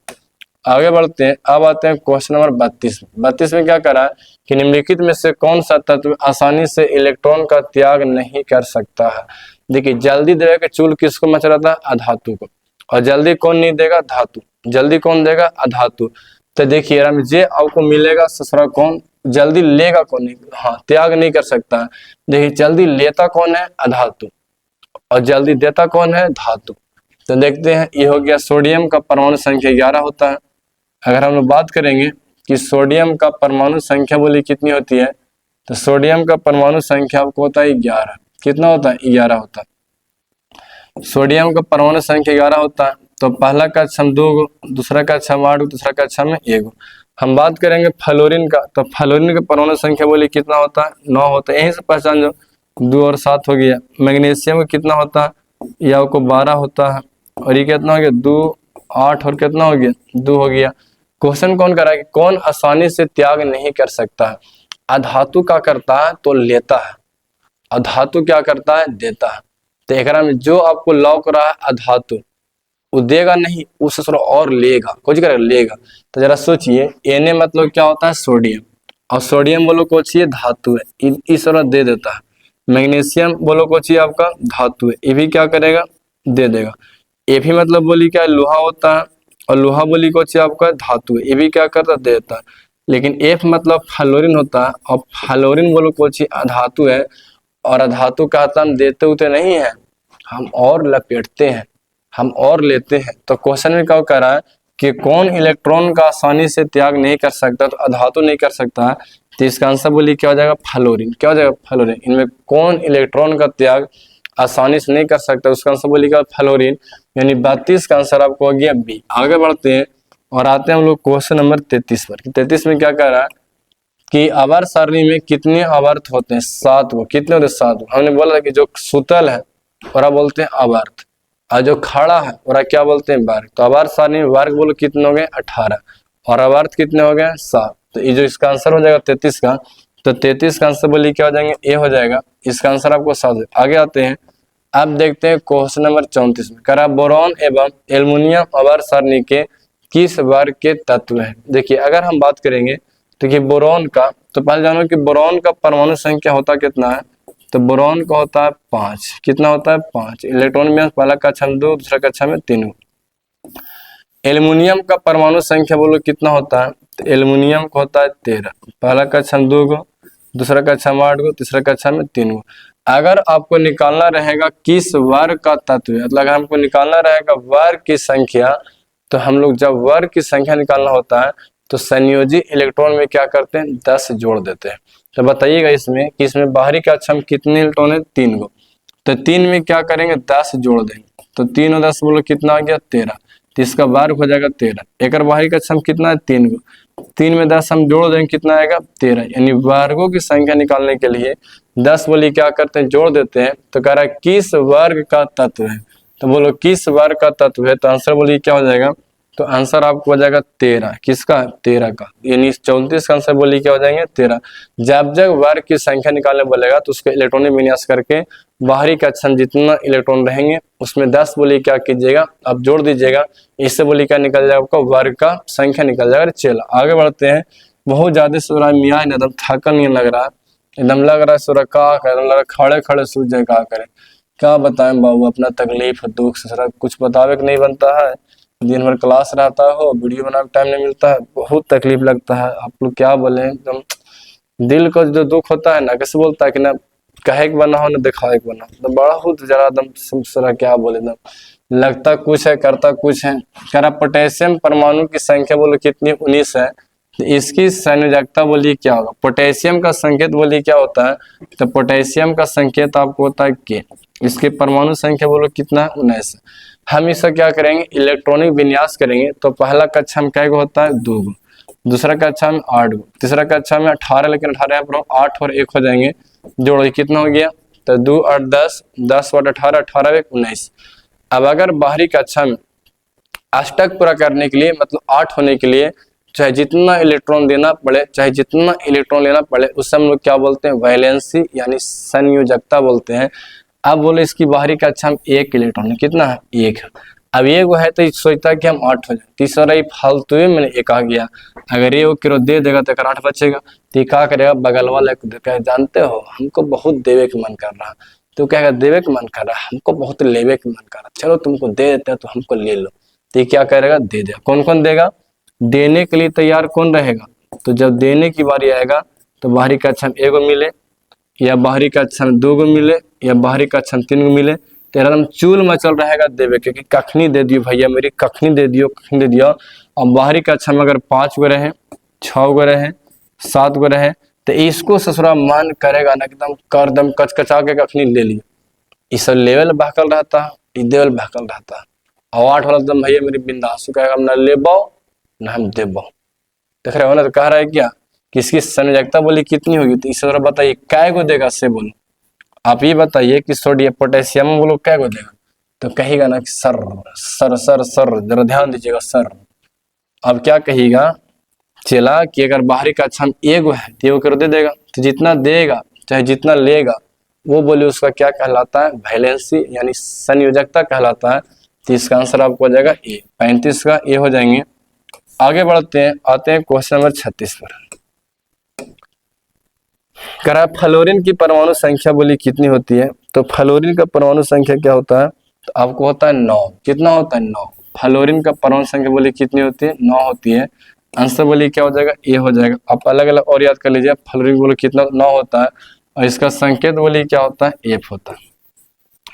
आगे बढ़ते हैं, अब आते हैं क्वेश्चन नंबर 32। 32 में क्या करा है कि निम्नलिखित में से कौन सा तत्व आसानी से इलेक्ट्रॉन का त्याग नहीं कर सकता है। देखिए जल्दी देगा कि चूल किसको मचलाता है, अधातु को, और जल्दी कौन नहीं देगा, धातु। जल्दी कौन देगा, अधातु। तो देखिए जे आपको मिलेगा, ससुरा कौन जल्दी लेगा, कौन नहीं, हाँ त्याग नहीं कर सकता है। देखिए जल्दी लेता कौन है, अधातु। और जल्दी देता कौन है? धातु। तो देखते हैं, ये हो गया सोडियम का परमाणु संख्या 11 होता है। अगर हम लोग बात करेंगे कि सोडियम का परमाणु संख्या बोली कितनी होती है, तो सोडियम का परमाणु संख्या आपको होता है 11। कितना होता है? 11 होता है। सोडियम का परमाणु संख्या 11 होता है। तो पहला कक्षा में 2 गो, दूसरा कक्षा में 8 गो, तीसरा कक्षा में 1 गो। हम बात करेंगे फ्लोरीन का, तो फ्लोरीन का परमाणु संख्या बोली कितना होता है? 9 होता है। यहीं से पहचान जो 2 और 7 हो गया। मैग्नीशियम का कितना होता है? ये आपको 12 होता है। और ये कितना हो गया? 2, 8 और कितना हो गया? 2 हो गया। क्वेश्चन कौन कर रहा है? कौन आसानी से त्याग नहीं कर सकता है? अधातु क्या करता है? तो लेता है। अधातु क्या करता है? देता है। तो एकरा में जो आपको लौक रहा है अधातु, वो देगा नहीं, उससे थोड़ा और लेगा। कुछ करेगा? लेगा। तो जरा सोचिए, Na मतलब क्या होता है? सोडियम। और सोडियम बोलो को चाहिए धातु है, इस तरह दे देता है। मैग्नीशियम बोलो को चाहिए आपका धातु है, ये भी क्या करेगा? दे देगा। Fe मतलब बोली क्या है? लोहा होता है। और लोहा बोली को चाहिए आपका धातु है, ये भी क्या करता है? दे देता है। लेकिन F मतलब फ्लोरीन होता है, और फ्लोरीन बोलो को चाहिए अधातु है। और अधातु का हम देते उते नहीं है, हम और लपेटते हैं, हम और लेते हैं। तो क्वेश्चन में क्या कह रहा है कि कौन इलेक्ट्रॉन का आसानी से त्याग नहीं कर सकता? तो अधातु नहीं कर सकता है। तो इसका आंसर बोलिए क्या हो जाएगा? फ्लोरीन। क्या हो जाएगा? फ्लोरीन। इनमें कौन इलेक्ट्रॉन का त्याग आसानी से नहीं कर सकता? उसका आंसर बोलिएगा फ्लोरीन। यानी 32 का आंसर आपको हो गया बी। आगे बढ़ते हैं और आते हैं हम लोग क्वेश्चन नंबर 33 पर। 33 में क्या कह रहा है कि आवर्त सारणी में कितने आवर्त होते हैं? 7 गो। कितने होते हैं? 7 गो। हमने बोला कि जो सुतल है और बोलते हैं आवर्त, और जो खड़ा है और क्या बोलते हैं? वर्ग। तो आवर्त सारणी में वर्ग बोलो कितने हो गए? 18। और आवर्त कितने हो गए? 7। तो ये जो इसका आंसर हो जाएगा 33 का, तो 33 का आंसर बोलिए क्या हो जाएंगे? ए हो जाएगा। इसका आंसर आपको 7। आगे आते हैं, अब देखते हैं क्वेश्चन नंबर 34 में। करा बोरॉन एवं एल्युमिनियम आवर्त सारणी के किस वर्ग के तत्व हैं? देखिए, अगर हम बात करेंगे तो कि बोरॉन का, तो पहले जानो कि बोरॉन का परमाणु संख्या होता कितना है? तो बोरॉन का होता है 5। कितना होता है? 5 इलेक्ट्रॉन में। पहला कक्षा में 2, दूसरा कक्षा में 3। एल्युमिनियम का परमाणु संख्या बोलो कितना होता है? तो एल्युमिनियम का होता है 13। पहला कक्षा में 2 गो, दूसरा कक्षा में 8 गो, तीसरा कक्षा में 3 गो। अगर आपको निकालना रहेगा किस वर्ग का तत्व है, मतलब अगर हमको निकालना रहेगा वर्ग की संख्या, तो हम लोग जब वर्ग की संख्या निकालना होता है तो संयोजी इलेक्ट्रॉन में क्या करते हैं? 10 जोड़ देते हैं। तो बताइएगा इसमें कि इसमें बाहरी कक्षा में कितने इलेक्ट्रॉन है? 3 गो। तो 3 में क्या करेंगे? 10 जोड़ देंगे। तो 3 और 10 बोलो कितना आ गया? 13। तो इसका वर्ग हो जाएगा 13। एक बाहरी कक्षा में कितना है? 3 गो। 3 में 10 हम जोड़ देंगे, कितना आएगा? 13। यानी वर्गों की संख्या निकालने के लिए 10 बोली क्या करते हैं? जोड़ देते हैं। तो कह रहा है किस वर्ग का तत्व है? तो बोलो किस वर्ग का तत्व है? तो आंसर बोलिए क्या हो जाएगा? तो आंसर आपको हो जाएगा 13। किसका? 13 का। यानी 34 का आंसर बोलिए क्या हो जाएंगे? 13। जब जब वर्ग की संख्या निकालने बोलेगा तो उसके इलेक्ट्रॉनिक विन्यास करके बाहरी कक्षा में जितना इलेक्ट्रॉन रहेंगे उसमें 10 बोलिए क्या कीजिएगा? आप जोड़ दीजिएगा। इससे बोलिए क्या निकल जाएगा? आपका वर्ग का संख्या निकल जाएगा। चलो आगे बढ़ते हैं। बहुत ज्यादा सूरज मियाँ एकदम थकन नहीं लग रहा है, एकदम लग रहा है सूरज का एकदम लग रहा है खड़े खड़े सूझ जाए। क्या करें, क्या बताएं बाबू अपना तकलीफ दुख से कुछ बतावे नहीं बनता है। दिन भर क्लास रहता हो, वीडियो बनाने का टाइम नहीं मिलता है, बहुत तकलीफ लगता है। आप लोग क्या बोले, एकदम दिल को जो दुख होता है ना, कैसे बोलता है कि ना कहे के बना हो ना दिखाए के बना हो, तो बड़ा बहुत जरा एकदम क्या बोले एकदम लगता कुछ है करता कुछ है। कह रहा पोटेशियम परमाणु की संख्या बोलो कितनी? 19 है। तो इसकी संयोजकता बोलिए क्या होगा? पोटेशियम का संकेत बोलिए क्या होता है? तो पोटेशियम का संकेत आपको होता है के। इसके परमाणु संख्या बोलो कितना है? 19 है। हम इसका क्या करेंगे? इलेक्ट्रॉनिक विन्यास करेंगे। तो पहला कक्षा में क्या होता है? 2 गो, दूसरा कक्षा में 8 गो, तीसरा कक्षा में 18। लेकिन 18 पर 8 और 1 हो जाएंगे, जोड़ो कितना हो गया? तो 2 8 10, 10 और 18, 18 1 19। अब अगर बाहरी कक्षा में अष्टक पूरा करने के लिए, मतलब 8 होने के लिए चाहे जितना इलेक्ट्रॉन देना पड़े, चाहे जितना इलेक्ट्रॉन लेना पड़े, उससे हम लोग क्या बोलते हैं? वैलेंसी यानी संयोजकता बोलते हैं। अब बोले इसकी बाहरी कक्षा में 1 इलेक्ट्रॉन है। कितना है? 1 है। अब ये है तो सोचता है कि हम 8 हो जाए। तीसरा ही फालतू में मैंने 1 आ गया। अगर ये किलो दे देगा तो 8 बचेगा। तो क्या करेगा? बगल वाले को जानते हो हमको बहुत देवे के मन कर रहा, तो क्या देवे के मन कर रहा है, हमको बहुत लेवे के मन कर रहा, चलो तुमको दे देते हैं तो हमको ले लो। तो क्या करेगा? दे देगा। कौन कौन देगा? देने के लिए तैयार कौन रहेगा? तो जब देने की बारी आएगा तो बाहरी कक्षा में 1 गो मिले, या बाहरी कक्षा में 2 गो मिले, या बाहरी कक्षा में 3 गो मिले, तो एकदम चूल मचल रहेगा देवे के कि कखनी दे दियो भैया मेरी, कखनी दे दियो, कखनी दे दियो। और बाहरी कक्षा में अगर 5 गो रहे, 6 गो रहे, 7 गो रहे, तो इसको ससुरा मन करेगा ना एकदम करदम कचकचा के कखनी ले लियो। इस लेवल बहकल रहता, लेवल बहकल रहता। और 8 वाला एकदम भैया मेरी बिंदासु कहेगा हम न ले पाओ न हम दे पाओ। देख रहे हो ना, तो कह रहा है क्या कि इसकी संयोजकता बोली कितनी होगी, तो इस बताइए कै गो देगा से बोलो। आप ये बताइए कि सोडियम पोटेशियम बोलो कै गो देगा, तो कहेगा ना कि सर सर सर सर, जरा ध्यान दीजिएगा सर। अब क्या कहेगा चला कि अगर बाहरी कक्षा में एगो है तो एगो कर दे देगा, तो जितना देगा चाहे जितना लेगा वो बोले उसका क्या कहलाता है, वैलेंसी यानी संयोजकता कहलाता है। तो इसका आंसर आपको हो जाएगा ए, 35 का ए हो जाएंगे। आगे बढ़ते हैं, आते हैं क्वेश्चन नंबर 36 पर। करा फ्लोरीन की परमाणु संख्या बोली कितनी होती है, तो फ्लोरीन का परमाणु संख्या क्या होता है, तो आपको होता है 9। कितना होता है 9। फ्लोरीन का परमाणु संख्या बोली कितनी होती है, 9 होती है। आंसर बोली क्या हो जाएगा, ए हो जाएगा। आप अलग अलग और याद कर लीजिए, फ्लोरीन बोली कितना 9 होता है, और इसका संकेत बोली क्या होता है, एफ होता है।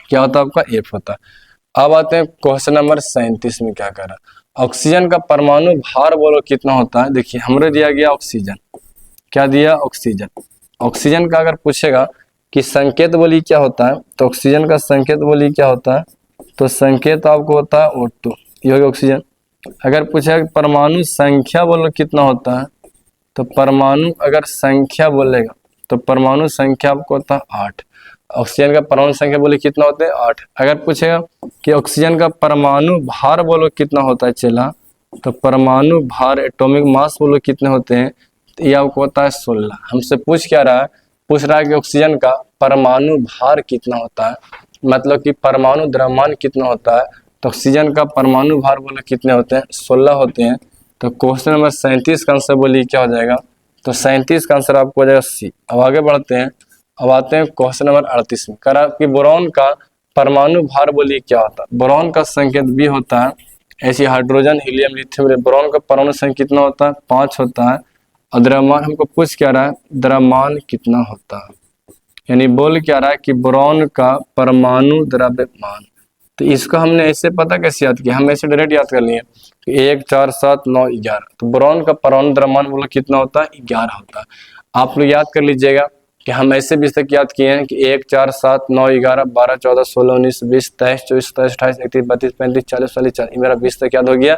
क्या होता है आपका, एफ होता है। अब आते हैं क्वेश्चन नंबर 37 में क्या करा, ऑक्सीजन का परमाणु भार बोलो कितना होता है। देखिए हमरे दिया गया ऑक्सीजन, क्या दिया ऑक्सीजन। ऑक्सीजन का अगर पूछेगा कि संकेत बोली क्या होता है, तो ऑक्सीजन का संकेत बोली क्या होता है, तो संकेत आपको होता है O2, ये हो गया ऑक्सीजन। अगर पूछेगा परमाणु संख्या बोलो कितना होता है, तो परमाणु अगर संख्या बोलेगा तो परमाणु संख्या आपको होता है 8। ऑक्सीजन का परमाणु संख्या बोले कितना होते हैं 8। अगर पूछेगा कि ऑक्सीजन का परमाणु भार बोलो कितना होता है चला, तो परमाणु भार एटॉमिक मास बोलो कितने होते हैं, तो ये आपको होता है 16। हमसे पूछ क्या रहा है, पूछ रहा है कि ऑक्सीजन का परमाणु भार कितना होता है, मतलब कि परमाणु द्रव्यमान कितना होता है। तो ऑक्सीजन का परमाणु भार बोले कितने होते हैं, 16 होते हैं। तो क्वेश्चन नंबर 37 का आंसर बोलिए क्या हो जाएगा, तो 37 का आंसर आपको हो जाएगा सी। अब आगे बढ़ते हैं, अब आते हैं क्वेश्चन नंबर 38 में। कह रहा कि बोरॉन का परमाणु भार बोलिए क्या होता है। बोरॉन का संकेत बी होता है। ऐसी हाइड्रोजन हीलियम लिथियम, बोरॉन का परमाणु संख्या कितना होता है, 5 होता है। और द्रव्यमान हमको पूछ क्या रहा है, द्रव्यमान कितना होता है, यानी बोल क्या रहा है कि बोरॉन का परमाणु द्रव्यमान। तो इसको हमने ऐसे पता कैसे याद किया, हम ऐसे डायरेक्ट याद कर लिए 1 4 7 9 11। तो बोरॉन का परमाणु द्रव्यमान बोलो कितना होता है, 11 होता है। आप लोग याद कर लीजिएगा कि हम ऐसे भी तक याद किए हैं कि 1 4 7 9 11 12 14 16 19 20 23 24 27 28 31 32 35 40 40 मेरा 20 तक याद हो गया।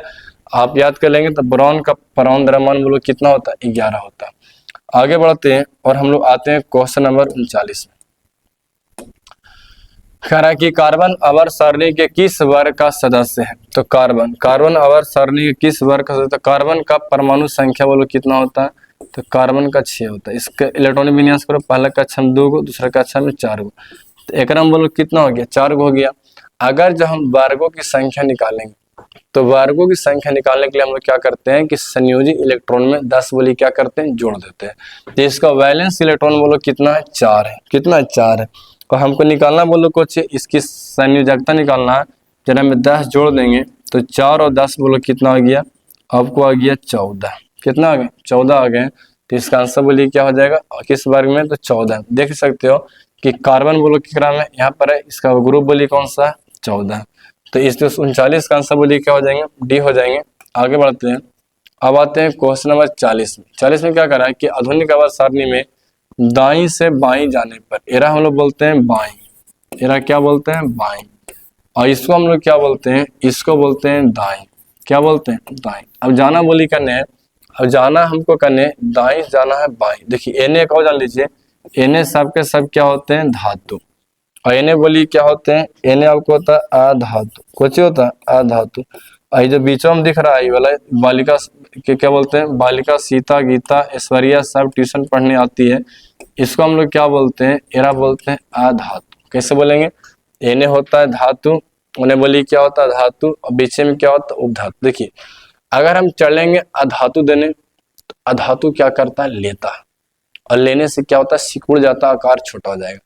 आप याद कर लेंगे तो बोरॉन का परमाणु द्रव्यमान बोलो कितना होता है, 11 होता है। आगे बढ़ते हैं और हम लोग आते हैं क्वेश्चन नंबर 39 में। कह रहा है कि कार्बन आवर्त सारणी के किस वर्ग का सदस्य है, तो कार्बन आवर्त सारणी के किस वर्ग का सदस्य, तो कार्बन का परमाणु संख्या बोलो कितना होता है, तो कार्बन का 6 होता है। इसका इलेक्ट्रॉनिक विन्यास करो, पहला कक्षा में 2 गो, दूसरा कक्षा में 4 गो, तो एक बोलो कितना हो गया, 4 गो हो गया। अगर जब हम वर्गों की संख्या निकालेंगे तो वर्गों की संख्या निकालने के लिए हम लोग क्या करते हैं कि संयोजी इलेक्ट्रॉन में 10 बोली क्या करते हैं, जोड़ देते हैं। तो इसका वैलेंस इलेक्ट्रॉन बोलो कितना है, 4 है। कितना है, 4 है। तो हमको निकालना बोलो कुछ, इसकी संयोजकता निकालना है। जब हम 10 जोड़ देंगे तो 4 और 10 बोलो कितना आ गया, आपको आ गया 14। कितना आ गया, 14 आ गए। तो इसका आंसर बोलिए क्या हो जाएगा, किस वर्ग में, तो 14। देख सकते हो कि कार्बन बोलो कितना में यहाँ पर है, इसका ग्रुप बोलिए कौन सा है, 14। तो इस 39 का आंसर बोलिए क्या हो जाएंगे, डी हो जाएंगे। आगे बढ़ते हैं, अब आते हैं क्वेश्चन नंबर 40 में। 40 में क्या कर रहा है कि आधुनिक आवर्त सारणी में दाईं से बाईं जाने पर, एरा हम लोग बोलते हैं बाईं, एरा क्या बोलते हैं, बाईं। और इसको हम लोग क्या बोलते हैं, इसको बोलते हैं दाईं। क्या बोलते हैं, दाईं। अब जाना बोली करने है, अब जाना हमको करने दाईं जाना है बाईं। देखिए एने को जान लीजिए, एने सब के सब क्या होते हैं, धातु। और एने बोली क्या होते हैं, एने आपको होता है अधातु। कुछ होता है अधातु। और जो बीचों में दिख रहा है ये वाला बालिका के क्या बोलते हैं, बालिका सीता गीता ऐश्वर्या सब ट्यूशन पढ़ने आती है, इसको हम लोग क्या बोलते हैं, एरा बोलते हैं अधातु। कैसे बोलेंगे, एने होता है धातु, उन्हें बोली क्या होता है धातु, और बीच में क्या होता है उपधातु। देखिए अगर हम चलेंगे अधातु देने तो अधातु क्या करता है, लेता है, और लेने से क्या होता है, सिकुड़ जाता है, आकार छोटा हो जाएगा।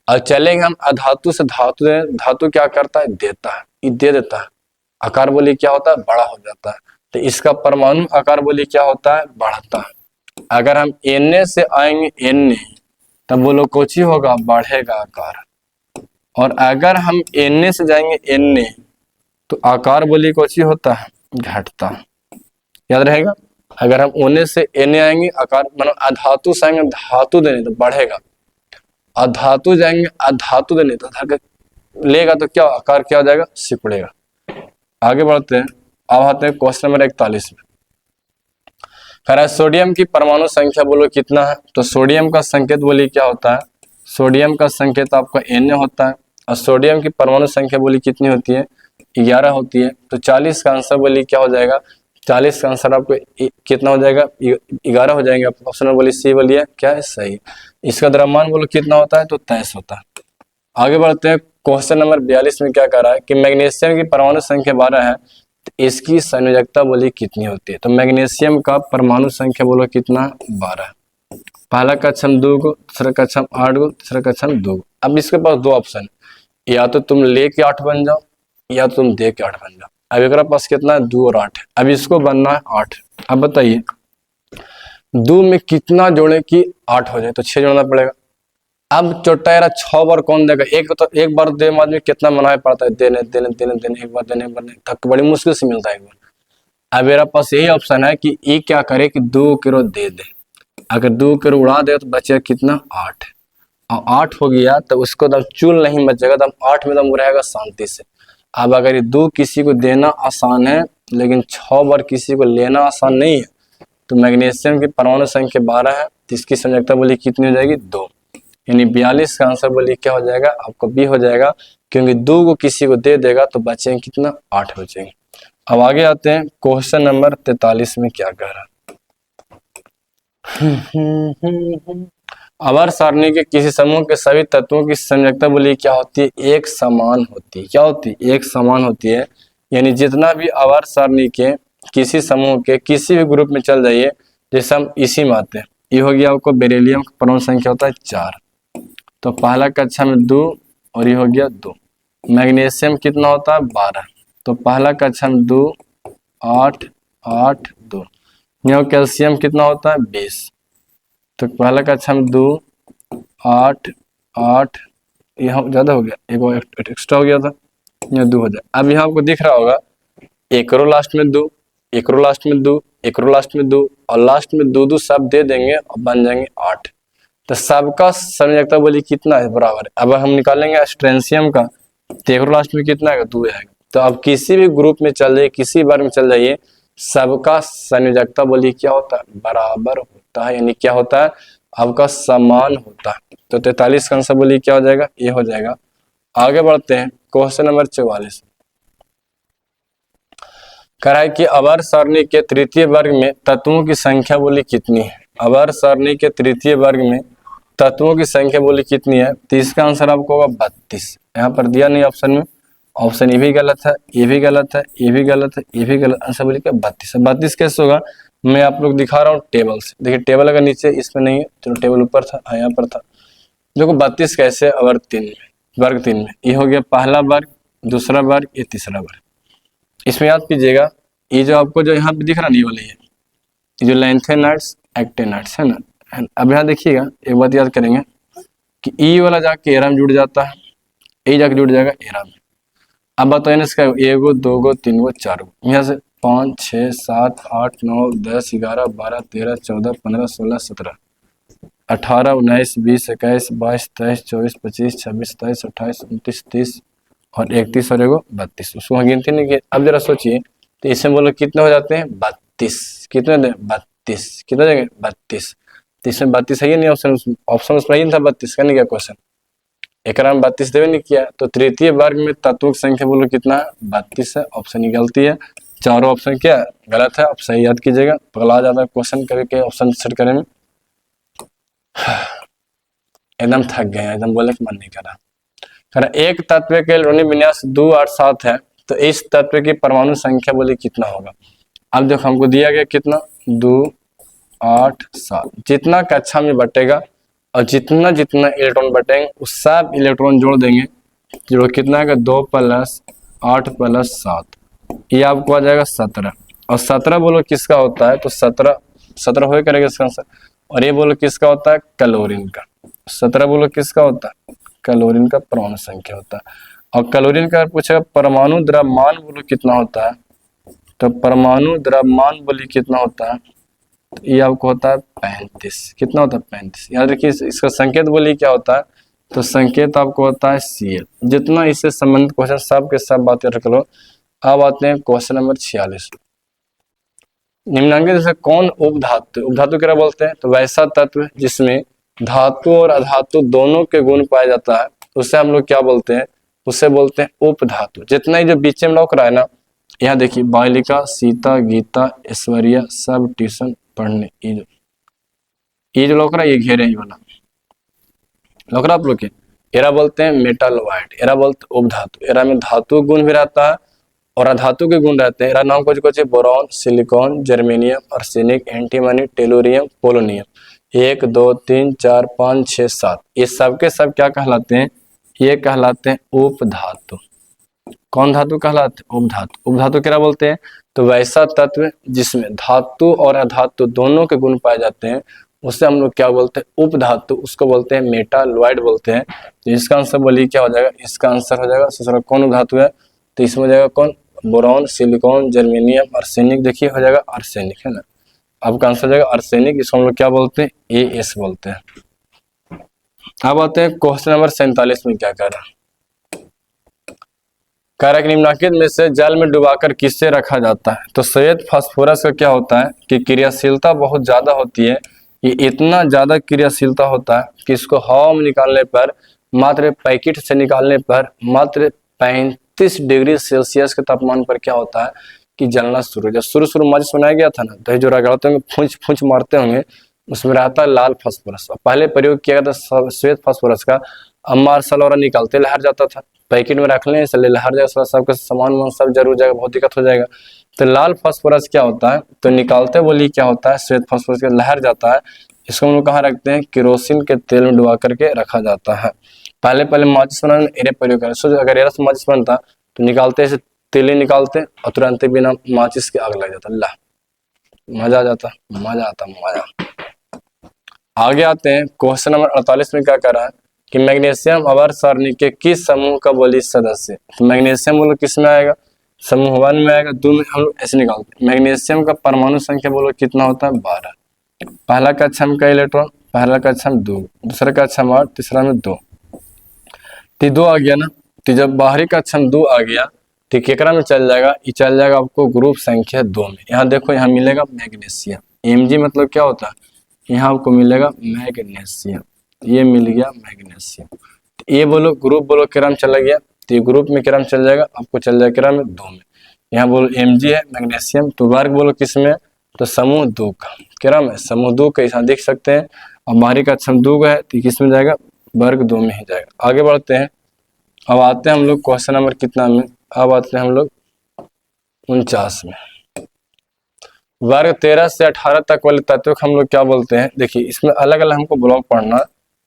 और चलेंगे हम अधातु से धातु देने, धातु क्या करता है, देता है, ये दे देता है, आकार बोली क्या होता है, बड़ा हो जाता है। तो इसका परमाणु आकार बोली क्या होता है, बढ़ता है। अगर हम एन से आएंगे एन, तब बोलो कोची होगा, बढ़ेगा आकार। और अगर हम Na से जाएंगे Na तो आकार बोली कौन सी होता है, घटता। याद रहेगा। अगर हम ओने से Na आएंगे आकार मतलब अधातु से आएंगे धातु देने तो बढ़ेगा, अधातु जाएंगे अधातु देने तो लेगा तो क्या आकार क्या हो जाएगा, सिकुड़ेगा। आगे बढ़ते हैं। अब आते हैं क्वेश्चन नंबर 41 में। कह रहा है सोडियम की परमाणु संख्या बोलो कितना है। तो सोडियम का संकेत बोली क्या होता है, सोडियम का संकेत आपका Na होता है और सोडियम की परमाणु संख्या बोली कितनी होती है, 11 होती है। तो 40 का आंसर बोली क्या हो जाएगा, 40 का आंसर आपको कितना हो जाएगा, 11 हो जाएंगे। ऑप्शन में बोली सी बोलिए क्या है, सही। इसका द्रव्यमान बोलो कितना होता है, तो 23 होता है। आगे बढ़ते हैं। क्वेश्चन नंबर 42 में क्या कह रहा है कि मैग्नीशियम की परमाणु संख्या 12 है तो इसकी संयोजकता बोली कितनी होती है। तो मैग्नीशियम का परमाणु संख्या बोलो कितना, 12। पहला कक्षम 2 को, दूसरा कक्षम 8 को, तीसरा कक्षम 2 को। अब इसके पास दो ऑप्शन है, या तो तुम ले के 8 बन जाओ या तो तुम दे के 8 बन जाओ। अब एक पास कितना है, 2 और 8 है। अब इसको बनना है 8। अब बताइए 2 में कितना जोड़े कि 8 हो जाए, तो 6 जोड़ना पड़ेगा। अब चोटा 6 बार कौन देगा, एक बार दे आदमी कितना मनाया पड़ता है, देने देने देने देने, एक बार देने एक बार नहीं, तक बड़ी मुश्किल से मिलता है एक बार। अब मेरा पास यही ऑप्शन है कि ये क्या करे कि 2 किलो दे दे। अगर 2 किलो उड़ा दे तो बचेगा कितना, 8। और 8 हो गया तो उसको दम चूल नहीं बचेगा, दम 8 में दम रहेगा शांति से। अब अगर ये 2 किसी को देना आसान है लेकिन 6 बार किसी को लेना आसान नहीं है, तो मैग्नीशियम की परमाणु संख्या 12 है तो इसकी संयोजकता बोली कितनी हो जाएगी, 2। यानी 42 का आंसर बोलिए क्या हो जाएगा, आपको बी हो जाएगा, क्योंकि 2 को किसी को दे देगा तो बचेंगे कितना, 8 बचेंगे। अब आगे आते हैं। क्वेश्चन नंबर 43 में क्या कह रहा है। आवर्त सारणी के किसी समूह के सभी तत्वों की संयोजकता बोली क्या होती है, एक समान होती है। क्या होती है, एक समान होती है। यानी जितना भी आवर्त सारणी के किसी समूह के किसी भी ग्रुप में चल जाइए, जैसे हम इसी में आते हैं, ये हो गया आपको बेरिलियम का परमाणु संख्या होता है 4, तो पहला कक्षा में 2 और ये हो गया 2। मैग्नीशियम कितना होता है, 12, तो पहला कक्षा में 2 8 8 2। यहाँ कैल्शियम कितना होता है, 20, तो पहला कक्षा में 2 8 8, यहाँ ज्यादा हो गया, एक एक्स्ट्रा हो गया था, यहाँ 2 हो जाए। अब यहाँ आपको दिख रहा होगा एक रो लास्ट में 2, एक रो लास्ट में 2, एक रो लास्ट में 2 और लास्ट में 2 2 सब दे देंगे और बन जाएंगे 8। तो सबका संयोजकता बोली कितना है, बराबर है। अब हम निकालेंगे स्ट्रेंशियम का, तो एक रो लास्ट में कितना है, 2 आएगा। तो अब किसी भी ग्रुप में चल जाइए, किसी बार में चल जाइए, सबका संयोजकता बोली क्या होता है, बराबर होता है। यानी क्या होता है, आपका समान होता है। तो 43 का आंसर बोली क्या हो जाएगा, ये हो जाएगा। आगे बढ़ते हैं। क्वेश्चन नंबर 44 कह रहा है कि आवर्त सारणी के तृतीय वर्ग में तत्वों की संख्या बोली कितनी है। आवर्त सारणी के तृतीय वर्ग में तत्वों की संख्या बोली कितनी है, तो इसका आंसर आपको होगा 32। यहाँ पर दिया नहीं ऑप्शन में, ऑप्शन ये भी गलत है, ये भी गलत है, ये भी गलत है, ये भी गलत। आंसर बोली क्या, 32 है। 32 कैसे होगा, मैं आप लोग दिखा रहा हूँ टेबल से। देखिए टेबल अगर नीचे इसमें नहीं है, चलो टेबल ऊपर था, यहाँ पर था। देखो 32 कैसे, वर्ग 3 में, वर्ग 3 में ये हो गया पहला वर्ग, दूसरा वर्ग, ये तीसरा वर्ग। इसमें याद कीजिएगा ये जो आपको जो यहाँ पे दिख रहा नहीं वाली है, ये जो लैंथेनाइड्स एक्टेनाइड्स है ना। अब यहाँ देखिएगा एक बात याद करेंगे कि ई वाला जाके एरा में जुड़ जाता है, ए जाके जुड़ जाएगा एरा में। अब बताइए इसका 1 2 3 4, यहाँ से 5 6 7 8 9 10 11 12 13 14 15 16 17 18 19 20 21 22 23 24 25 26 27 28 29 30 और 31 और 32, उसको गिनती नहीं किया। अब जरा सोचिए तो इसमें बोलो कितने हो जाते हैं, 32। कितने दें, 32। कितने देंगे, 32। तो इसमें 32 है नहीं, ऑप्शन उसमें ही था 32 का, नहीं क्या क्वेश्चन, एक में 32 देवे नहीं किया। तो तृतीय वर्ग में तत्वों की संख्या बोलो कितना है, 32 है। ऑप्शन ही गलती है, चारों ऑप्शन क्या है, गलत है। अब सही याद कीजिएगा, पगला जाता है क्वेश्चन करके ऑप्शन सेट करने में। एकदम थक गए, एकदम बोले मन नहीं कर रहा। एक तत्व के इलेक्ट्रॉनिक विन्यास 2 8 7 है, तो इस तत्व की परमाणु संख्या बोली कितना होगा। अब देखो हमको दिया गया कितना, 2 8 7। जितना कक्षा में बटेगा और जितना जितना इलेक्ट्रॉन बटेंगे उस सब इलेक्ट्रॉन जोड़ देंगे, जो कितना है 2 + 8 + 7, ये आपको आ जाएगा 17। और 17 बोलो किसका होता है, तो 17 हो करेगा इसका आंसर। और ये बोलो किसका होता है, क्लोरीन का। 17 बोलो किसका होता है, क्लोरीन का परमाणु संख्या होता है। और क्लोरीन का पूछेगा परमाणु द्रव्यमान बोलो कितना होता है, तो परमाणु द्रव्यमान बोली कितना होता है, तो ये आपको होता है 35। कितना होता है 35। याद रखिए इसका संकेत बोलिए क्या होता है, तो संकेत आपको होता है Cl। जितना इससे संबंधित क्वेश्चन सब के सब बातें रख लो। अब आते हैं क्वेश्चन नंबर 46। निम्नांकित जैसे कौन उपधातु, उपधातु क्या बोलते हैं, तो वैसा तत्व जिसमें धातु और अधातु दोनों के गुण पाया जाता है उसे हम लोग क्या बोलते हैं, उसे बोलते हैं उपधातु। जितना ही जो बीच में लौक रहा है ना, यहाँ देखिए बालिका, सीता, गीता, ऐश्वर्या सब ट्यूशन पढ़ने, ये जो लौक रहा है ये घेरे ही वाला लौक रहा आप लोग के, एरा बोलते हैं मेटालोवाइट, एरा बोलते हैं उपधातु। एरा में धातु गुण भी रहता है और अधातु के गुण रहते हैं। एरा नाम कुछ boron, silicon, germanium, arsenic, antimony, tellurium, polonium. 1 2 3 4 5 6 7 ये सब के सब क्या कहलाते हैं, ये कहलाते हैं उपधातु। कौन धातु कहलाते हैं, उपधातु। उपधातु क्या बोलते हैं, तो वैसा तत्व जिसमें धातु और अधातु दोनों के गुण पाए जाते हैं उसे हम लोग क्या बोलते हैं, उपधातु। उसको बोलते हैं मेटालॉइड बोलते हैं। तो इसका आंसर बोलिए क्या हो जाएगा, इसका आंसर हो जाएगा ससुरा कौन उपधातु है, तो इसमें हो जाएगा कौन, बोरॉन, सिलिकॉन, जर्मेनियम, आर्सेनिक। देखिए हो जाएगा आर्सेनिक, है ना। आपका आंसर हो जाएगा आर्सेनिक। इसको हम लोग क्या बोलते हैं, AS बोलते हैं। अब आते हैं क्वेश्चन नंबर 47 में क्या कह रहा है, कह रहा है कि निम्नलिखित में से जल में डुबाकर किससे रखा जाता है, तो श्वेत फास्फोरस का क्या होता है कि क्रियाशीलता बहुत ज्यादा होती है। ये इतना ज्यादा क्रियाशीलता होता है कि इसको हवा में निकालने पर, मात्र पैकेट से निकालने पर मात्र 35 डिग्री सेल्सियस के तापमान पर क्या होता है कि जलना शुरू। जब शुरू माचिस बनाया गया था ना, तो जो रगड़ते होंगे, फूंच मारते होंगे, उसमें रहता है लाल फास्फोरस। पहले प्रयोग किया गया था श्वेत फास्फोरस का, अब मार्शल और निकालते लहर जाता था, पैकेट में रख लें इसलिए लहर जाएगा, सबका सामान सब जरूर जाएगा, बहुत दिक्कत हो जाएगा। तो लाल फास्फोरस क्या होता है, तो निकालते बोलिए क्या होता है, श्वेत फास्फोरस का लहर जाता है। इसको हम लोग कहाँ रखते हैं, केरोसिन के तेल में डुबा करके रखा जाता है। पहले माचिस बनाने में एरे प्रयोग करें। सो अगर एरा से माचिस बनता तो निकालते ऐसे तेल निकालते और तुरंत बिना माचिस के आग लग जाता, ला मजा आ जाता, मजा आता मजा। आगे आते हैं क्वेश्चन नंबर 48 में क्या कर रहा है कि मैग्नीशियम अवर सारणी के किस समूह का बलिष्ठ सदस्य। तो मैग्नीशियम बोलो किस में आएगा, समूह 1 में आएगा। 2 में हम लोग ऐसे निकालते हैं। मैग्नीशियम का परमाणु संख्या बोलो कितना होता है, 12। पहला कक्षा में का इलेक्ट्रॉन, पहला कक्षा में 2, दूसरा कक्षा में 8, तीसरा में 2। तो 2 आ गया ना, तो जब बाहरी कक्षा में 2 आ गया तो केकरा में चल जाएगा, ये चल जाएगा आपको ग्रुप संख्या 2 में। यहाँ देखो यहाँ मिलेगा मैग्नीशियम, Mg मतलब क्या होता है, यहाँ आपको मिलेगा मैग्नीशियम, ये मिल गया मैग्नीशियम। तो ये बोलो ग्रुप बोलो किरा में चला गया, तो ये ग्रुप में किरा में चल जाएगा, आपको चल जाएगा किरा में 2 में। यहाँ बोलो Mg है मैग्नीशियम, तो वर्ग बोलो किस में, तो समूह 2 का, किरा में समूह 2 का, यहाँ देख सकते हैं। और बाहरी का समूह 2 है तो किस में जाएगा, वर्ग 2 में ही जाएगा। आगे बढ़ते हैं। अब आते हैं हम लोग क्वेश्चन नंबर कितना में, अब आते हैं हम लोग 49 में। वर्ग 13 से 18 तक वाले तत्व को हम लोग क्या बोलते हैं, देखिए इसमें अलग अलग हमको ब्लॉक पढ़ना,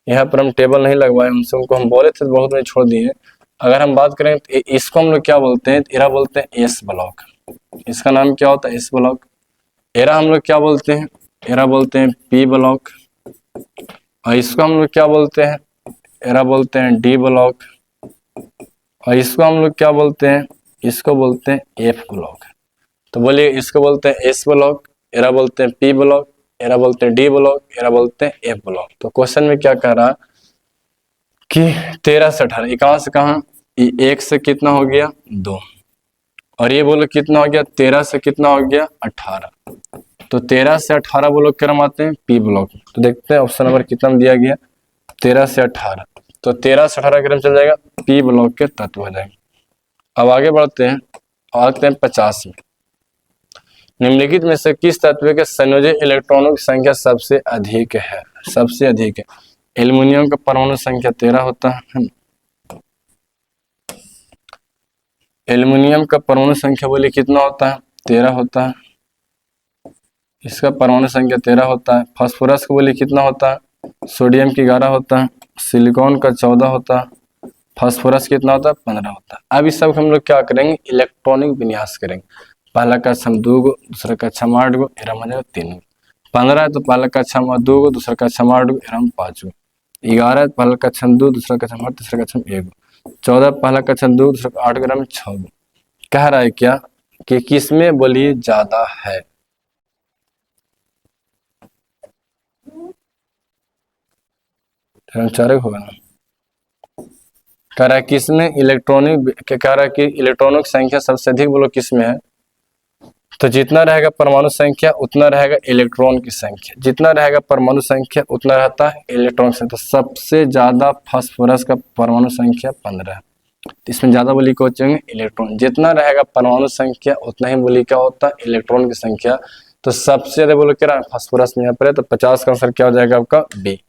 यहाँ पर हम टेबल नहीं लगवाए, हमसे उनको हम बोले थे तो बहुत में छोड़ दिए। अगर हम बात करें तो इसको हम लोग क्या बोलते हैं, एरा बोलते हैं एस ब्लॉक। इसका नाम क्या होता है, एस ब्लॉक। एरा हम लोग क्या बोलते हैं, एरा बोलते हैं पी ब्लॉक। और इसको हम लोग क्या बोलते हैं, एरा बोलते हैं डी ब्लॉक। और इसको हम लोग क्या बोलते हैं, इसको बोलते हैं एफ ब्लॉक। तो बोलिए इसको बोलते हैं एस ब्लॉक, एरा बोलते हैं पी ब्लॉक, एरा बोलते हैं डी ब्लॉक, एरा बोलते हैं एफ ब्लॉक। तो क्वेश्चन में क्या कह रहा कि 13 से 18, कहां से कहां, 1 से कितना हो गया 2, और ये बोलो कितना हो गया 13 से कितना हो गया 18। तो 13 से 18 ब्लॉक क्रम आते हैं पी ब्लॉक। तो देखते हैं ऑप्शन नंबर कितना दिया गया, 13 से 18। तो 13 से 18 क्रम चल जाएगा, पी ब्लॉक के तत्व हो जाएंगे। अब आगे बढ़ते हैं, आते हैं 50 में। निम्नलिखित में से किस तत्व के संयोजी इलेक्ट्रॉनों की संख्या सबसे अधिक है, सबसे अधिक है। एल्युमिनियम का परमाणु संख्या 13 होता है। एल्युमिनियम का परमाणु संख्या बोलिए कितना होता है, 13 होता है। इसका परमाणु संख्या 13 होता है। फास्फोरस का बोलिए कितना होता है, सोडियम की 11 होता है। सिलिकॉन का 14 होता है। फास्फोरस कितना होता है, 15 होता है। अब इस सब हम लोग क्या करेंगे, इलेक्ट्रॉनिक विन्यास करेंगे। पहला कक्षा में 2 गो, दूसरा कक्षा में 8 गो, एरा में 3 गो। 15 है तो पहला कक्षा में 2 गो, दूसरा कक्षा में 8 गो, एरा में 5 गो। 11 पहला कक्षम 2, दूसरा कक्षम 8, तीसरा कक्षम 1, 14 पहला कक्षम 2, दूसरा 8 ग्राम 6। कह रहा है क्या कि किसमें बलि ज्यादा है? चारक होगा ना। कह रहा है किसमें इलेक्ट्रॉनिक, कह रहा है कि इलेक्ट्रॉनों की संख्या सबसे अधिक बोलो किसमें है? तो जितना रहेगा परमाणु संख्या उतना रहेगा इलेक्ट्रॉन की संख्या, जितना रहेगा परमाणु संख्या उतना रहता है इलेक्ट्रॉन संख्या। तो सबसे ज्यादा फास्फोरस का परमाणु संख्या 15 है। तो इसमें ज्यादा बलि क्या होंगे? इलेक्ट्रॉन। जितना रहेगा परमाणु संख्या उतना ही बलि क्या होता है? इलेक्ट्रॉन की संख्या। तो सबसे ज्यादा बोलो क्या रहा? फास्फोरस में यहाँ पर है। तो 50 का आंसर क्या हो जाएगा आपका? बी।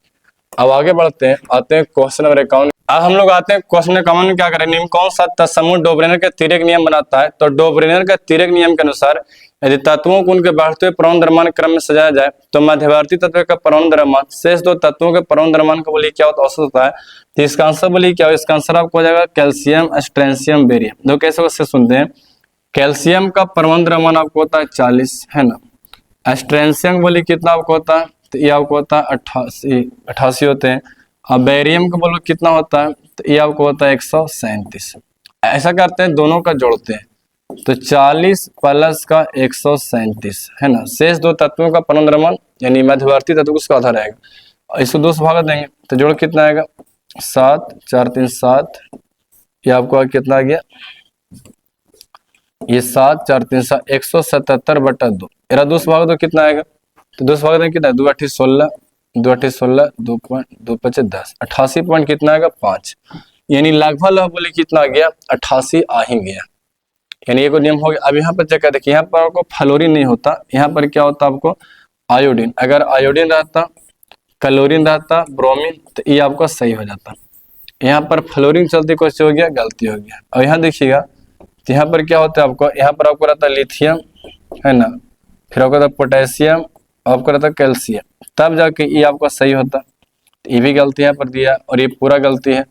अब आगे बढ़ते हैं, आते हैं क्वेश्चन नंबर 51। अब हम लोग आते हैं क्वेश्चन नंबर 51 में क्या करें? निम्न कौन सा तत्समूह डोब्रेनर के तिर्यक नियम बनाता है? तो डोब्रेनर के तिर्यक नियम के अनुसार यदि तत्वों को उनके बढ़ते हुए परमाणु द्रव्यमान क्रम में सजाया जाए तो मध्यवर्ती तत्व का परमाणु द्रव्यमान शेष दो तत्वों के परमाणु द्रव्यमान का बलि क्या होता है? औसत होता है। तो इसका आंसर बलि क्या हो? इसका आंसर आपको हो जाएगा कैल्शियम, स्ट्रेंशियम, बेरियम। दो कैसे उससे सुनते हैं। कैल्शियम का परमाणु द्रव्यमान आपको होता है 40, है ना। स्ट्रेंशियम बलि कितना आपको होता है? तो ये आपको होता है 88 होते हैं। अब बेरियम का बोलो कितना होता है? तो ये आपको होता है 137। ऐसा करते हैं, दोनों का जोड़ते हैं तो 40 प्लस का 137, है ना। शेष दो तत्वों का परमाणु द्रव्यमान यानी मध्यवर्ती तत्व उसका आधा रहेगा। इसको 2 से भाग देंगे तो जोड़ कितना आएगा? 7, 4 3 7। ये आपको कितना आ गया? ये 7 4 3 7 177/2। एरा 2 से भाग दो कितना आएगा? तो 2 से भाग देंगे कितना? 2 8 16, 2 8 16, 2 5 10, 88 पॉइंट कितना आएगा? 5। यानी लगभग बोले कितना आ गया? 88 आ ही गया। यानी एक नियम हो गया। अब यहाँ पर चेक कर देखिए, यहाँ पर आपको फ्लोरीन नहीं होता, यहाँ पर क्या होता आपको? आयोडीन। अगर आयोडीन रहता, क्लोरीन रहता, ब्रोमीन, तो ये आपका सही हो जाता। यहाँ पर फ्लोरीन चलती कुछ हो गया, गलती हो गया। और यहाँ देखिएगा तो यहाँ पर क्या होता है आपको? यहाँ पर आपको रहता है लिथियम, है ना, फिर आपको रहता है पोटेशियम, आपको रहता है कैल्शियम, तब जाके ये आपका सही होता। ये भी गलती यहाँ पर दिया और ये पूरा गलती है।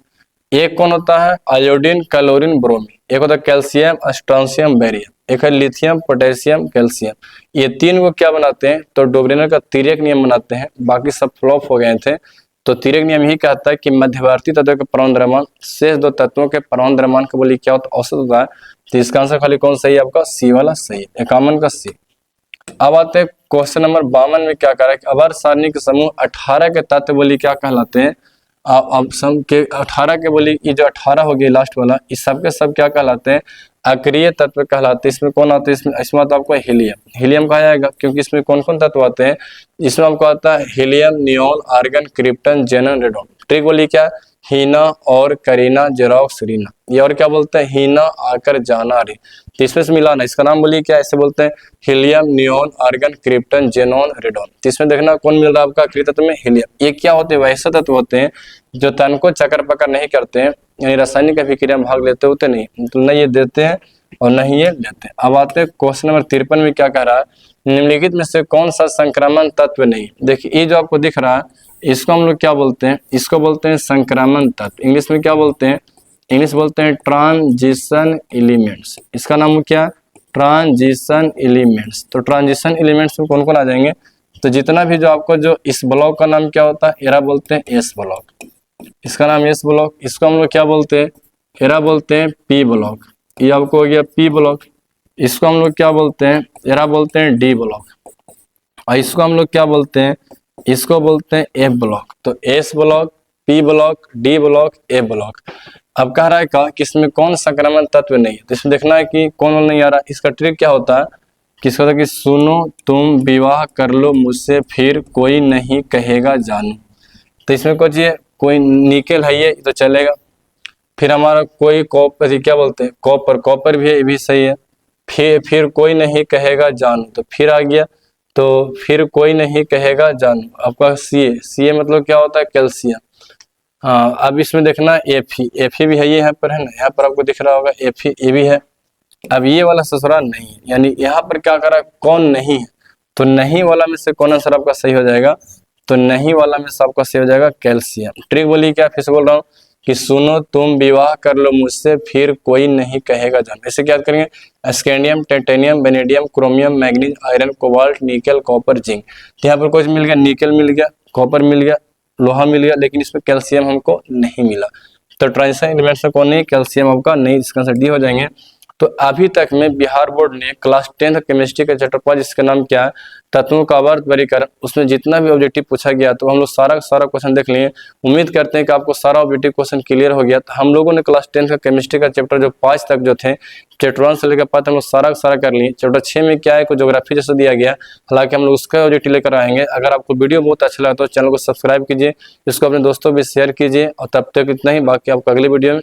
एक कौन होता है? Iodine, chlorine, bromine. एक होता है कैल्शियम, स्ट्रोंशियम, बेरियम। एक है लिथियम, पोटेशियम, कैल्शियम। ये तीन को क्या बनाते हैं? तो डोब्रेनर का तिर्यक नियम बनाते हैं। बाकी सब फ्लॉप हो गए थे। तो तिर्यक नियम यही कहता है कि मध्यवर्ती तत्व के परमाणु द्रव्यमान शेष दो तत्वों के परमाणु द्रव्यमान का बोली क्या होता है? औसत होता है। तो इसका आंसर खाली कौन सही है आपका? सी वाला सही है, 51 का सी। अब आते हैं क्वेश्चन नंबर 52 में क्या कह रहा है? अवर सारणी के समूह 18 के तत्व बोली क्या कहलाते हैं? अब सम के 18 के बोली, ये जो 18 हो गया लास्ट वाला, इस सब के सब क्या कहलाते हैं? अक्रिय तत्व कहलाते हैं। इसमें कौन आते हैं? इसमें तो आपको हीलियम, हीलियम कहा जाएगा क्योंकि इसमें कौन कौन तत्व आते हैं? इसमें आपको आता है helium, neon, argon, krypton, xenon, radon. Trick बोली क्या? हीना और करीना, जेरोक्स, रीना। ये और क्या बोलते हैं? हीना, आकर, जाना, रे। तो इसमें से मिलाना, इसका नाम बोलिए क्या? ऐसे बोलते हैं helium, neon, argon, krypton, xenon, radon. तो इसमें देखना कौन मिल रहा है आपका? अक्रिय तत्व में हीलियम। ये क्या होते हैं? वैसे तत्व होते हैं जो तन को चक्कर पकड़ नहीं करते हैं, यानी रासायनिक अभिक्रिया में भाग लेते होते नहीं, मतलब न ये देते हैं और न ही ये लेते हैं। अब आते हैं क्वेश्चन नंबर 53 में क्या कह रहा है? निम्नलिखित में से कौन सा संक्रमण तत्व नहीं? देखिए ये जो आपको दिख रहा है इसको हम लोग क्या बोलते हैं? इसको बोलते हैं संक्रमण तत्व। इंग्लिश में क्या बोलते हैं? इंग्लिश बोलते हैं ट्रांजिशन एलिमेंट्स। इसका नाम क्या? Transition elements. तो ट्रांजिशन एलिमेंट्स में कौन कौन आ जाएंगे? तो जितना भी जो आपको जो इस ब्लॉक का नाम क्या होता है? एरा बोलते हैं एस ब्लॉक, इसका नाम एस ब्लॉक। इसको हम लोग क्या बोलते हैं? एरा बोलते हैं पी ब्लॉक। ये आपको हो गया पी ब्लॉक। इसको हम लोग क्या बोलते हैं? एरा बोलते हैं डी ब्लॉक। और इसको हम लोग क्या बोलते हैं? इसको बोलते हैं एफ ब्लॉक। तो S block, P block, D block, A block. अब कह रहा है कि इसमें कौन संक्रमण तत्व नहीं है? तो इसमें देखना है कि कौन नहीं आ रहा। इसका ट्रिक क्या होता है? किसका होता है कि सुनो तुम विवाह कर लो मुझसे फिर कोई नहीं कहेगा जानू। तो इसमें कुछ ये कोई निकेल है ये तो चलेगा। फिर हमारा कोई कॉपर, क्या बोलते हैं? कॉपर, कॉपर भी है, ये भी सही है। फिर कोई नहीं कहेगा जानू, तो फिर आ गया। तो फिर कोई नहीं कहेगा जानू आपका सी ए मतलब क्या होता है? कैल्शियम। हाँ, अब इसमें देखना एफ ई भी है, ये यहाँ पर है ना, यहाँ पर आपको दिख रहा होगा एफ ई, ये भी है। अब ये वाला ससुराल नहीं है, यानी यहाँ पर क्या करा? कौन नहीं है? तो नहीं वाला में से कौन आंसर आपका सही हो जाएगा? तो नहीं वाला में से आपका सही हो जाएगा कैल्शियम। ट्रिक बोली क्या? फिर से बोल रहा हूँ कि सुनो तुम विवाह कर लो मुझसे फिर कोई नहीं कहेगा जान। ऐसे क्या करेंगे? Scandium, titanium, vanadium, chromium, manganese, iron, cobalt, निकल, कॉपर, जिंक। यहाँ पर कुछ मिल गया, निकल मिल गया, कॉपर मिल गया, लोहा मिल गया, लेकिन इसमें कैल्शियम हमको नहीं मिला। तो ट्रांजिशन एलिमेंट्स में कौन नहीं, कैल्शियम आपका नहीं, इसका आंसर डी हो जाएंगे। तो अभी तक में बिहार बोर्ड ने क्लास 10 केमिस्ट्री का चैप्टर 5 जिसका नाम क्या है, तत्वों का आवर्त वर्गीकरण, उसमें जितना भी ऑब्जेक्टिव पूछा गया तो हम लोग सारा क्वेश्चन देख लिए। उम्मीद करते हैं कि आपको सारा ऑब्जेक्टिव क्वेश्चन क्लियर हो गया। तो हम लोगों ने क्लास 10 का केमिस्ट्री का चैप्टर जो 5 तक जो थे, चैप्टर 1 से लेकर 5 हम लोग सारा कर लिए। चैप्टर 6 में क्या है, कुछ ज्योग्राफी जैसा दिया गया, हालांकि हम लोग उसका ऑब्जेक्टिव लेकर आएंगे। अगर आपको वीडियो बहुत अच्छा लगा तो चैनल को सब्सक्राइब कीजिए, इसको अपने दोस्तों भी शेयर कीजिए। और तब तक इतना ही, बाकी आपको अगले वीडियो में